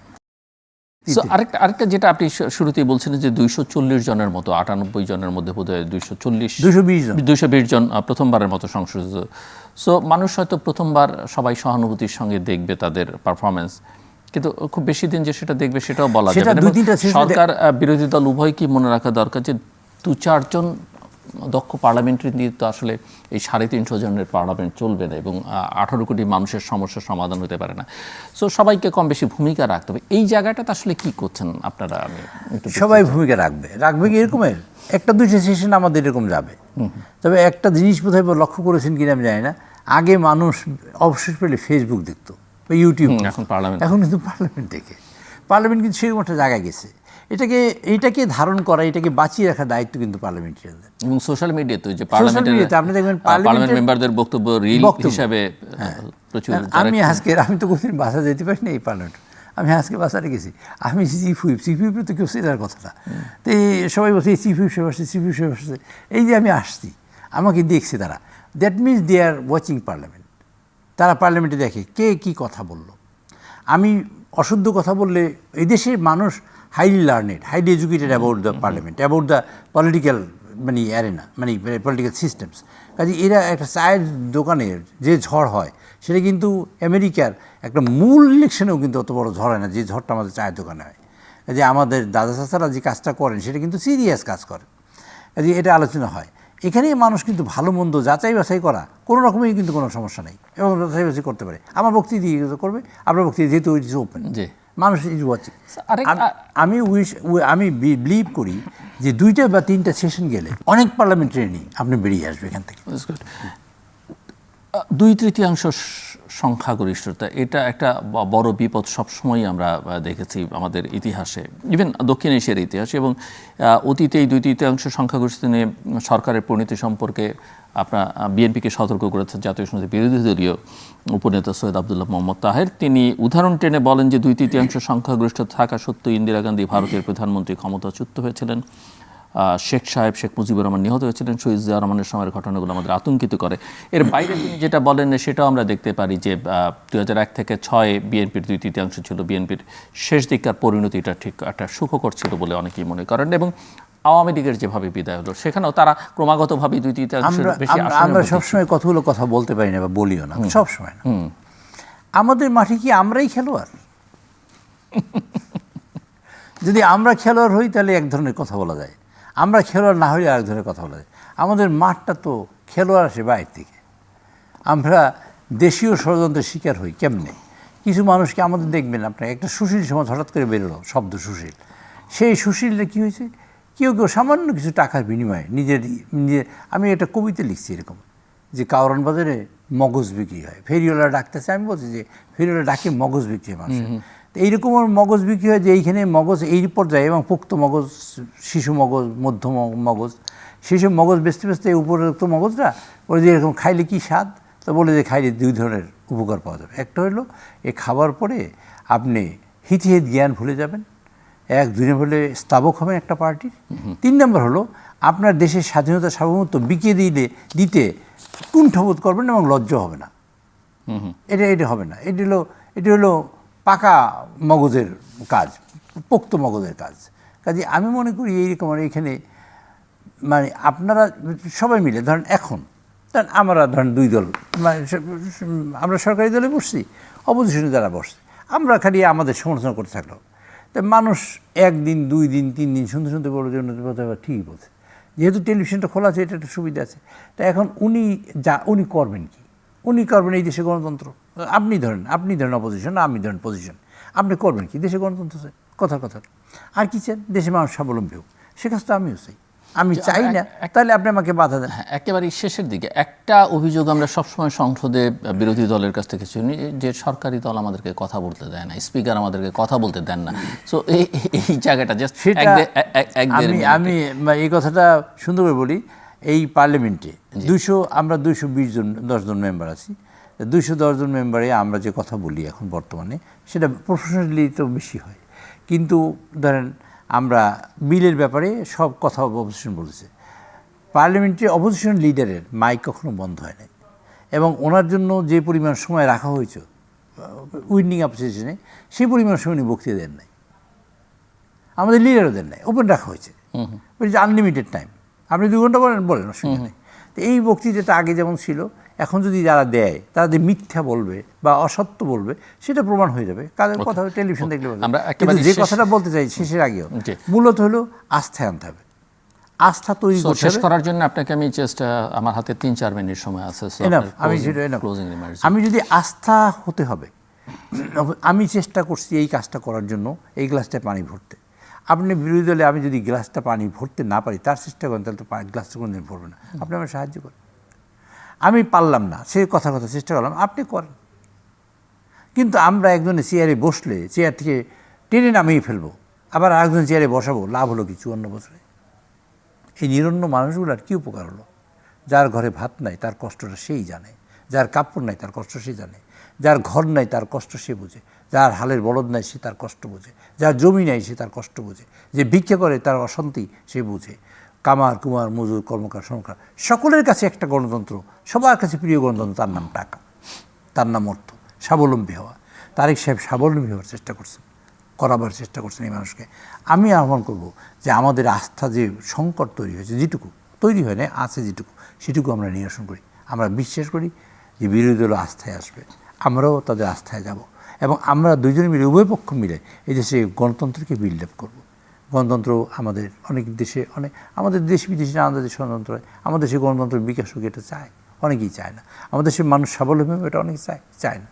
So, আরেকটা যেটা আপনি শুরুতেই বলছিলেন যে 240 জনের মতো, 98 জনের মধ্যে বোধহয় 220 জন প্রথমবারের মতো সংশোধিত। সো মানুষ হয়তো প্রথমবার সবাই সহানুভূতির সঙ্গে দেখবে তাদের পারফরমেন্স, কিন্তু খুব বেশি দিন যে সেটা দেখবে সেটাও বলা যাবে না। সরকার বিরোধী দল উভয় কি মনে রাখা দরকার যে 2-4 জন দক্ষ পার্লামেন্টারি দিয়ে তো আসলে এই 350 জনের পার্লামেন্ট চলবে না, এবং 18 কোটি মানুষের সমস্যার সমাধান হতে পারে না। সো সবাইকে কম বেশি ভূমিকা রাখতে হবে। এই জায়গাটাতে আসলে কি করছেন আপনারা? আমি সবাই ভূমিকা রাখবে কি এরকমের 1-2টা সেশন আমাদের এরকম যাবে। তবে একটা জিনিস বোধহয় লক্ষ্য করেছেন কিনা আমি জানি না, আগে মানুষ অবসর পেলে ফেসবুক দেখতো বা ইউটিউব, এখন কিন্তু পার্লামেন্ট দেখে। পার্লামেন্ট কিন্তু সেরকম একটা জায়গায় গেছে। এইটাকে ধারণ করা, এটাকে বাঁচিয়ে রাখার দায়িত্ব কিন্তু পার্লামেন্টারিয়ানদের। এবং সোশ্যাল মিডিয়াতে যে পার্লামেন্টে আপনি দেখবেন পার্লামেন্ট মেম্বারদের বক্তব্য রিল হিসাবে প্রচুর। আমি তো কোনদিন বাসা যেতে পারি না এই পার্লামেন্ট, আমি আজকে বাসারে গেছি, আমি চিফ হুইপে তো কেউ সেটার কথা না। তো সবাই বলছে চিফ হুইপ সাহেব আসছে, এই যে আমি আসছি, আমাকে দেখছে তারা, that means they are watching parliament. তারা পার্লামেন্টে দেখে কে কী কথা বলল। আমি অশুদ্ধ কথা বললে এই দেশের মানুষ highly learned, highly educated about the parliament, about the political arena, political systems. কাজে এরা একটা চায়ের দোকানের যে ঝড় হয় সেটা কিন্তু আমেরিকার একটা মূল ইলেকশনেও কিন্তু অত বড় ঝড় হয় না যে ঝড়টা আমাদের চায়ের দোকানে হয়। যে আমাদের দাদা চাচারা যে কাজটা করেন সেটা কিন্তু সিরিয়াস কাজ করেন, কাজে এটা আলোচনা হয়। এখানে মানুষ কিন্তু ভালো মন্দ যাচাই বাছাই করা কোনো রকমই কিন্তু কোনো সমস্যা নেই, এবং যাচাই বাছাই করতে পারে। আমার বক্তৃতা দিয়ে করবে, আপনার বক্তৃতা যেহেতু ইট ইজ ওপেন, মানুষ ইজ ওয়াচিং। আমি বিলিভ করি যে 2টা বা 3টা সেশন গেলে অনেক পার্লামেন্টারি আপনি বেরিয়ে আসবে এখান থেকে। 2/3 সংখ্যাগরিষ্ঠতা, এটা একটা বড় বিপদ সবসময় আমরা দেখেছি আমাদের ইতিহাসে, ইভেন দক্ষিণ এশিয়ার ইতিহাসে। এবং অতীতে এই 2/3 সংখ্যাগরিষ্ঠতা নিয়ে সরকারের পরিণতি সম্পর্কে আপনার বিএনপিকে সতর্ক করেছেন জাতীয় সংসদের বিরোধী দলীয় উপনেতা সৈয়দ আবদুল্লাহ মোহাম্মদ তাহের। তিনি উদাহরণ টেনে বলেন যে 2/3 সংখ্যাগরিষ্ঠতা থাকা সত্ত্বেও ইন্দিরা গান্ধী ভারতের প্রধানমন্ত্রী ক্ষমতাচ্যুত হয়েছিলেন, শেখ মুজিবুর রহমান নিহত হয়েছিলেন, শহীদ জিয়া রহমানের সময়ের ঘটনাগুলো আমাদের আতঙ্কিত করে। এর বাইরে তিনি যেটা বলেন সেটাও আমরা দেখতে পারি যে 2001 থেকে 6 বিএনপির 2/3 ছিল। বিএনপির শেষ দিককার পরিণতিটা ঠিক একটা সুখকর ছিল বলে অনেকেই মনে করেন, এবং আওয়ামী লীগের যেভাবে বিদায় হলো সেখানেও তারা ক্রমাগতভাবে 2/3 বেশি। আমরা সবসময় কতগুলো কথা বলতে পারি না বা বলিও না, সবসময় না। আমাদের মাঠে কি আমরাই খেলোয়াড়? যদি আমরা খেলোয়াড় হই তাহলে এক ধরনের কথা বলা যায়, আমরা খেলোয়াড় না হইলে আরেক ধরনের কথা বলা যায়। আমাদের মাঠটা তো খেলোয়াড় আসে বাইরে থেকে। আমরা দেশীয় ষড়যন্ত্রের শিকার হই কেমনে? কিছু মানুষকে আমাদের দেখবেন, আপনার একটা সুশীল সমাজ হঠাৎ করে বেরোলো শব্দ সুশীল, সেই সুশীলটা কী হয়েছে, কেউ সামান্য কিছু টাকার বিনিময়ে নিজে। আমি একটা কবিতা লিখছি এরকম, যে কাওরান বাজারে মগজ বিক্রি হয়, ফেরিওয়ালা ডাকতেছে, আমি বলছি যে ফেরিওয়ালা ডাকে মগজ বিক্রি হয় মানুষের। তো এইরকম মগজ বিক্রি হয় যে এইখানে মগজ এই পর্যায়ে, এবং পোক্ত মগজ, শিশু মগজ, মধ্যম মগজ, শিশু মগজ বেচতে বেচতে উপরোক্ত মগজটা বলে যে এরকম খাইলে কি স্বাদ, তো বলে যে খাইলে 2 ধরনের উপকার পাওয়া যাবে। একটা হলো এ খাবার পরে আপনি হিতহিত জ্ঞান ভুলে যাবেন, 2 নম্বর হলে স্তাবক হবেন একটা পার্টির, 3 নম্বর হলো আপনার দেশের স্বাধীনতা সার্বভৌমত্ব বিকিয়ে দিতে কুণ্ঠবোধ করবেন এবং লজ্জা হবে না। এটা হবে না। এটি হলো পাকা মগজের কাজ, পোক্ত মগজের কাজ। কাজে আমি মনে করি এইরকম এখানে আপনারা সবাই মিলে ধরেন, এখন আমরা ধরেন 2 দল, আমরা সরকারি দলে বসছি, অপোজিশনে যারা বসছে, আমরা খালি আমাদের সমালোচনা করতে থাকলো। তো মানুষ 1 দিন 2 দিন 3 দিন শুনতে বললো যে ঠিকই বলছে, যেহেতু টেলিভিশনটা খোলা আছে, এটা একটা সুবিধা আছে। তো এখন উনি করবেন কি? উনি করবেন এই দেশে গণতন্ত্র। আপনি ধরেন অপোজিশন, আমি ধরেন পজিশন, আপনি করবেন কি? দেশে গণতন্ত্র চাই, কথা আর কি চান? দেশে মানুষ স্বাবলম্বী হোক, সে কাজ তো আমিও চাই। আমি চাই না, তাহলে আপনি আমাকে বাধা দেন। একেবারে শেষের দিকে একটা অভিযোগ আমরা সবসময় সংসদে বিরোধী দলের কাছ থেকে শুনি যে সরকারি দল আমাদেরকে কথা বলতে দেয় না, স্পিকার আমাদেরকে কথা বলতে দেন না। সো এই জায়গাটা জাস্ট আমি এই কথাটা সুন্দর করে বলি। এই পার্লামেন্টে আমরা 210 জন মেম্বার আছি। 210 জন মেম্বারে আমরা যে কথা বলি এখন বর্তমানে, সেটা প্রফেশনালি তো বেশি হয়, কিন্তু ধরেন আমরা বিলের ব্যাপারে সব কথা অপোজিশন বলেছে। পার্লামেন্টে অপোজিশন লিডারের মাইক কখনো বন্ধ হয় নাই এবং ওনার জন্য যে পরিমাণ সময় রাখা হয়েছে উইন্ডিং অপোজিশনে সেই পরিমাণ সময় উনি বক্তৃতা দেন নাই, আমাদের লিডারও দেন নাই, ওপেন রাখা হয়েছে, আনলিমিটেড টাইম। আপনি 2 ঘন্টা বলেন অসুবিধা নেই। তো এই বক্তৃতাটা আগে যেমন ছিল, এখন যদি যারা দেয় তারা যে মিথ্যা বলবে বা অসত্য বলবে সেটা প্রমাণ হয়ে যাবে, কাদের কথা টেলিভিশন দেখলে বলবে। কিন্তু যে কথাটা বলতে চাই শেষের আগেও মূলত হলো আস্থায় আনতে হবে, আস্থা তৈরি করতে হবে। শেষ করার জন্য আপনাকে আমি জাস্ট আমার হাতে 3-4 মিনিট সময় আছে, আমি যদি আস্থা হতে হবে, আমি চেষ্টা করছি এই কাজটা করার জন্য, এই গ্লাসটা পানি ভরতে। আপনি বিরোধী দলে আমি যদি গ্লাসটা পানি ভরতে না পারি, তার চেষ্টা করেন, তাহলে তো গ্লাসটা কোনোদিন ভরবে না। আপনি আমার সাহায্য করেন, আমি পারলাম না, সে কথা চেষ্টা করলাম, আপনি করেন। কিন্তু আমরা একজনের চেয়ারে বসলে চেয়ার থেকে টেনে নামিয়ে ফেলবো, আবার আরেকজন চেয়ারে বসাবো, লাভ হলো কিছু অন্য বছরে? এই নিরন্ন মানুষগুলোর কী উপকার হলো? যার ঘরে ভাত নাই তার কষ্টটা সেই জানে, যার কাপড় নাই তার কষ্ট সে জানে, যার ঘর নাই তার কষ্ট সে বোঝে, যার হালের বলদ নাই সে তার কষ্ট বোঝে, যার জমি নাই সে তার কষ্ট বোঝে, যে ভিক্ষা করে তার অশান্তি সে বুঝে। কামার কুমার মজুর কর্মকার শ্রমকার সকলের কাছে একটা গণতন্ত্র, সবার কাছে প্রিয় গণতন্ত্র, তার নাম টাকা, তার নাম অর্থ। স্বাবলম্বী হওয়া, তারেক সাহেব স্বাবলম্বী হওয়ার চেষ্টা করছেন, করাবার চেষ্টা করছেন এই মানুষকে। আমি আহ্বান করব যে আমাদের আস্থা যে সংকট তৈরি হয়েছে, যেটুকু তৈরি হয় না, আছে যেটুকু, সেটুকু আমরা নিরসন করি। আমরা বিশ্বাস করি যে বিরোধী দল আস্থায় আসবে, আমরাও তাদের আস্থায় যাব এবং আমরা দুজনে মিলে, উভয় পক্ষ মিলে এই দেশে গণতন্ত্রকে বিল্ড আপ করবো। গণতন্ত্র আমাদের অনেক দেশে, আমাদের দেশ বিদেশে নানা দেশে গণতন্ত্র হয়, আমাদের দেশে গণতন্ত্রের বিকাশ হোক এটা চায়, অনেকেই চায় না। আমাদের দেশের মানুষ স্বাবলম্বী হবে এটা অনেকে চায় না।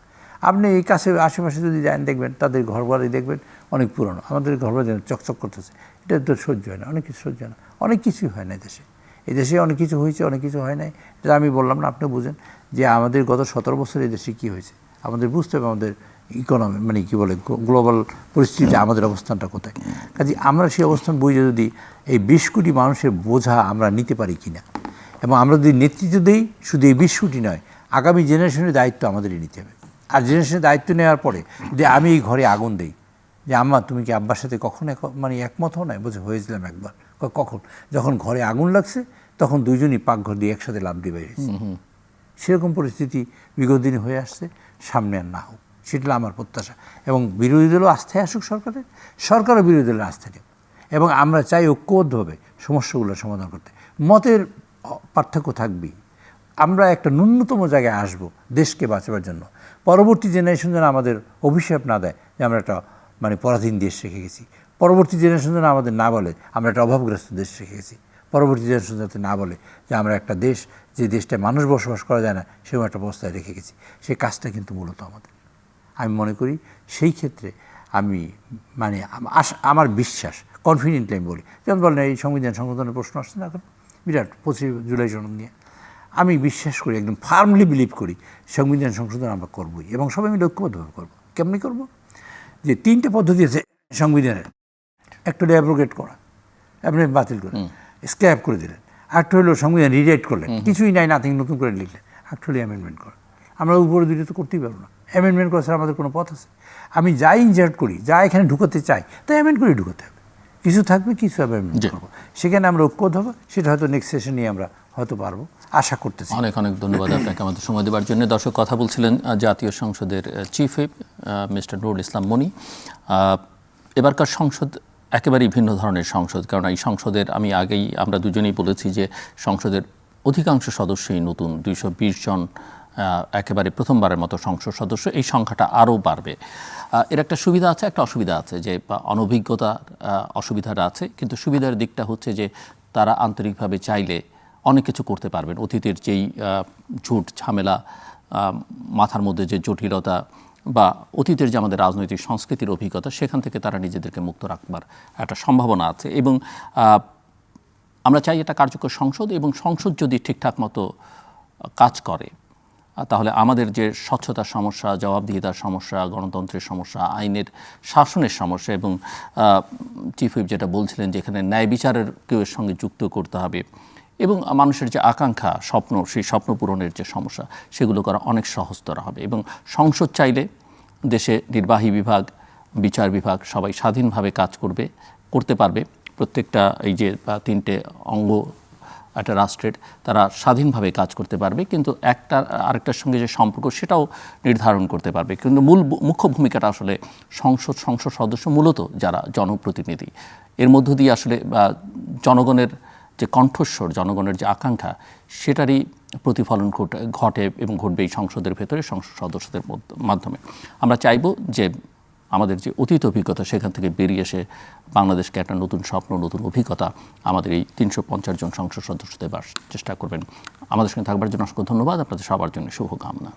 আপনি এই কাছে আশেপাশে যদি যান দেখবেন তাদের ঘরবাড়ি দেখবেন অনেক পুরনো, আমাদের ঘরবাড়ি চকচক করতেছে, এটা তো সহ্য হয় না, অনেক কিছু সহ্য হয় না, অনেক কিছুই হয় না দেশে। এই দেশে অনেক কিছু হয়েছে, অনেক কিছু হয় নাই, এটা আমি বললাম না, আপনি বুঝেন যে আমাদের গত 17 বছর এই দেশে কী হয়েছে। আমাদের বুঝতে হবে আমাদের ইকোনমি, মানে কী বলে, গ্লোবাল পরিস্থিতিতে আমাদের অবস্থানটা কোথায়। কাজে আমরা সেই অবস্থান বুঝে যদি এই 20 কোটি মানুষের বোঝা আমরা নিতে পারি কিনা, এবং আমরা যদি নেতৃত্ব দিই, শুধু এই 20 কোটি নয়, আগামী জেনারেশনের দায়িত্ব আমাদেরই নিতে হবে। আর জেনারেশনের দায়িত্ব নেওয়ার পরে যদি আমি এই ঘরে আগুন দিই, যে আম্মা তুমি কি আব্বার সাথে কখন মানে একমত হও না, বলছে হয়েছিলাম একবার। কখন? যখন ঘরে আগুন লাগছে তখন দুইজনই পাকঘর দিয়ে একসাথে লাফ দিয়ে বেরিয়েছে। সেরকম পরিস্থিতি বিগত দিনে হয়ে আসছে, সামনে আর না হোক, সেটা আমার প্রত্যাশা। এবং বিরোধী দলও আস্থায় আসুক সরকারের, সরকারও বিরোধী দলের আস্থা নেব। এবং আমরা চাই ঐক্যবদ্ধভাবে সমস্যাগুলো সমাধান করতে। মতের পার্থক্য থাকবেই, আমরা একটা ন্যূনতম জায়গায় আসব দেশকে বাঁচাবার জন্য। পরবর্তী জেনারেশন যেন আমাদের অভিশাপ না দেয় যে আমরা একটা মানে পরাধীন দেশ রেখে গেছি। পরবর্তী জেনারেশন যেন আমাদের না বলে আমরা একটা অভাবগ্রস্ত দেশ রেখে গেছি। পরবর্তী জেনারেশন যাতে না বলে যে আমরা একটা দেশ, যে দেশটায় মানুষ বসবাস করা যায় না, সেরকম একটা অবস্থায় রেখে গেছি। সেই কাজটা কিন্তু মূলত আমাদের। আমি মনে করি সেই ক্ষেত্রে আমি মানে আমার বিশ্বাস, কনফিডেন্টলি আমি বলি, যেমন বলেন এই সংবিধান সংশোধনের প্রশ্ন আসছে না এখন বিরাট 25 জুলাই সনদ নিয়ে, আমি বিশ্বাস করি, একদম ফার্মলি বিলিভ করি সংবিধান সংশোধন আমরা করবই, এবং সবাই মিলে ঐক্যবদ্ধভাবে করবো। কেমনি করব? যে 3টে পদ্ধতি আছে সংবিধানের। একটা হলো অ্যাব্রোগেট করা, আপনি বাতিল করে স্ক্র্যাপ করে দিলেন। একটা হলো সংবিধান রিরাইট করলেন, কিছুই নাই, নাথিং, নতুন করে লিখলেন। একটা হলো অ্যামেন্ডমেন্ট করা। আমরা উপরে দুটো তো করতেই পারবো না। অ্যামেন্ডমেন্ট করা ছাড়া আমাদের কোনো পথ আছে? আমি যাই ইনজার্ট করি, যা এখানে ঢুকাতে চাই, তাই অ্যামেন্ড করে ঢুকাতে হবে। কিছু থাকবে, কিছু অ্যামেন্ডমেন্ট করবো, সেখানে আমরা ঐক্য হবো। সেটা হয়তো নেক্সট সেশন নিয়ে আমরা হয়তো পারবো, আশা করতেছি। অনেক অনেক ধন্যবাদ আপনাকে আমাদের সময় দেওয়ার জন্য। দর্শক, কথা বলছিলেন জাতীয় সংসদের chief whip mister Nurul Islam মনি। এবারকার সংসদ একেবারেই ভিন্ন ধরনের সংসদ, কারণ এই সংসদের আমরা দুজনেই বলেছি যে সংসদের অধিকাংশ সদস্যই নতুন, 220 জন একেবারে প্রথমবারের মতো সংসদ সদস্য। এই সংখ্যাটা আরও বাড়বে। এর একটা সুবিধা আছে, একটা অসুবিধা আছে, যে অনভিজ্ঞতা অসুবিধাটা আছে, কিন্তু সুবিধার দিকটা হচ্ছে যে তারা আন্তরিকভাবে চাইলে অনেক কিছু করতে পারবেন। অতীতের যেই ঝুট ঝামেলা, মাথার মধ্যে যে জটিলতা বা অতীতের যে আমাদের রাজনৈতিক সংস্কৃতির অভিজ্ঞতা, সেখান থেকে তারা নিজেদেরকে মুক্ত রাখবার একটা সম্ভাবনা আছে। এবং আমরা চাই এটা কার্যকর সংসদ, এবং সংসদ যদি ঠিকঠাক মতো কাজ করে তাহলে আমাদের যে স্বচ্ছতার সমস্যা, জবাবদিহিতার সমস্যা, গণতন্ত্রের সমস্যা, আইনের শাসনের সমস্যা, এবং চিফ হুইপ যেটা বলছিলেন যে এখানে ন্যায় বিচারের কেউ এর সঙ্গে যুক্ত করতে হবে, এবং মানুষের যে আকাঙ্ক্ষা, স্বপ্ন, সেই স্বপ্ন পূরণের যে সমস্যা, সেগুলো করা অনেক সহজতর হবে। এবং সংসদ চাইলে দেশে নির্বাহী বিভাগ, বিচার বিভাগ সবাই স্বাধীনভাবে কাজ করবে, করতে পারবে। প্রত্যেকটা এই যে তিনটে অঙ্গ একটা রাষ্ট্রের, তারা স্বাধীনভাবে কাজ করতে পারবে, কিন্তু একটা আরেকটার সঙ্গে যে সম্পর্ক সেটাও নির্ধারণ করতে পারবে। কিন্তু মুখ্য ভূমিকাটা আসলে সংসদ সদস্য, মূলত যারা জনপ্রতিনিধি, এর মধ্য দিয়ে আসলে জনগণের যে কণ্ঠস্বর, জনগণের যে আকাঙ্ক্ষা, সেটারই প্রতিফলন ঘটে এবং ঘটবে এই সংসদের ভেতরে সংসদ সদস্যদের মাধ্যমে। আমরা চাইব যে আমাদের যে অতীত অভিজ্ঞতা, সেখান থেকে বেরিয়ে এসে বাংলাদেশকে একটা নতুন স্বপ্ন, নতুন অভিজ্ঞতা আমাদের এই 350 জন সংসদ সদস্য দেবার চেষ্টা করবেন। আমাদের সঙ্গে থাকবার জন্য অসংখ্য ধন্যবাদ। আপনাদের সবার জন্য শুভকামনা।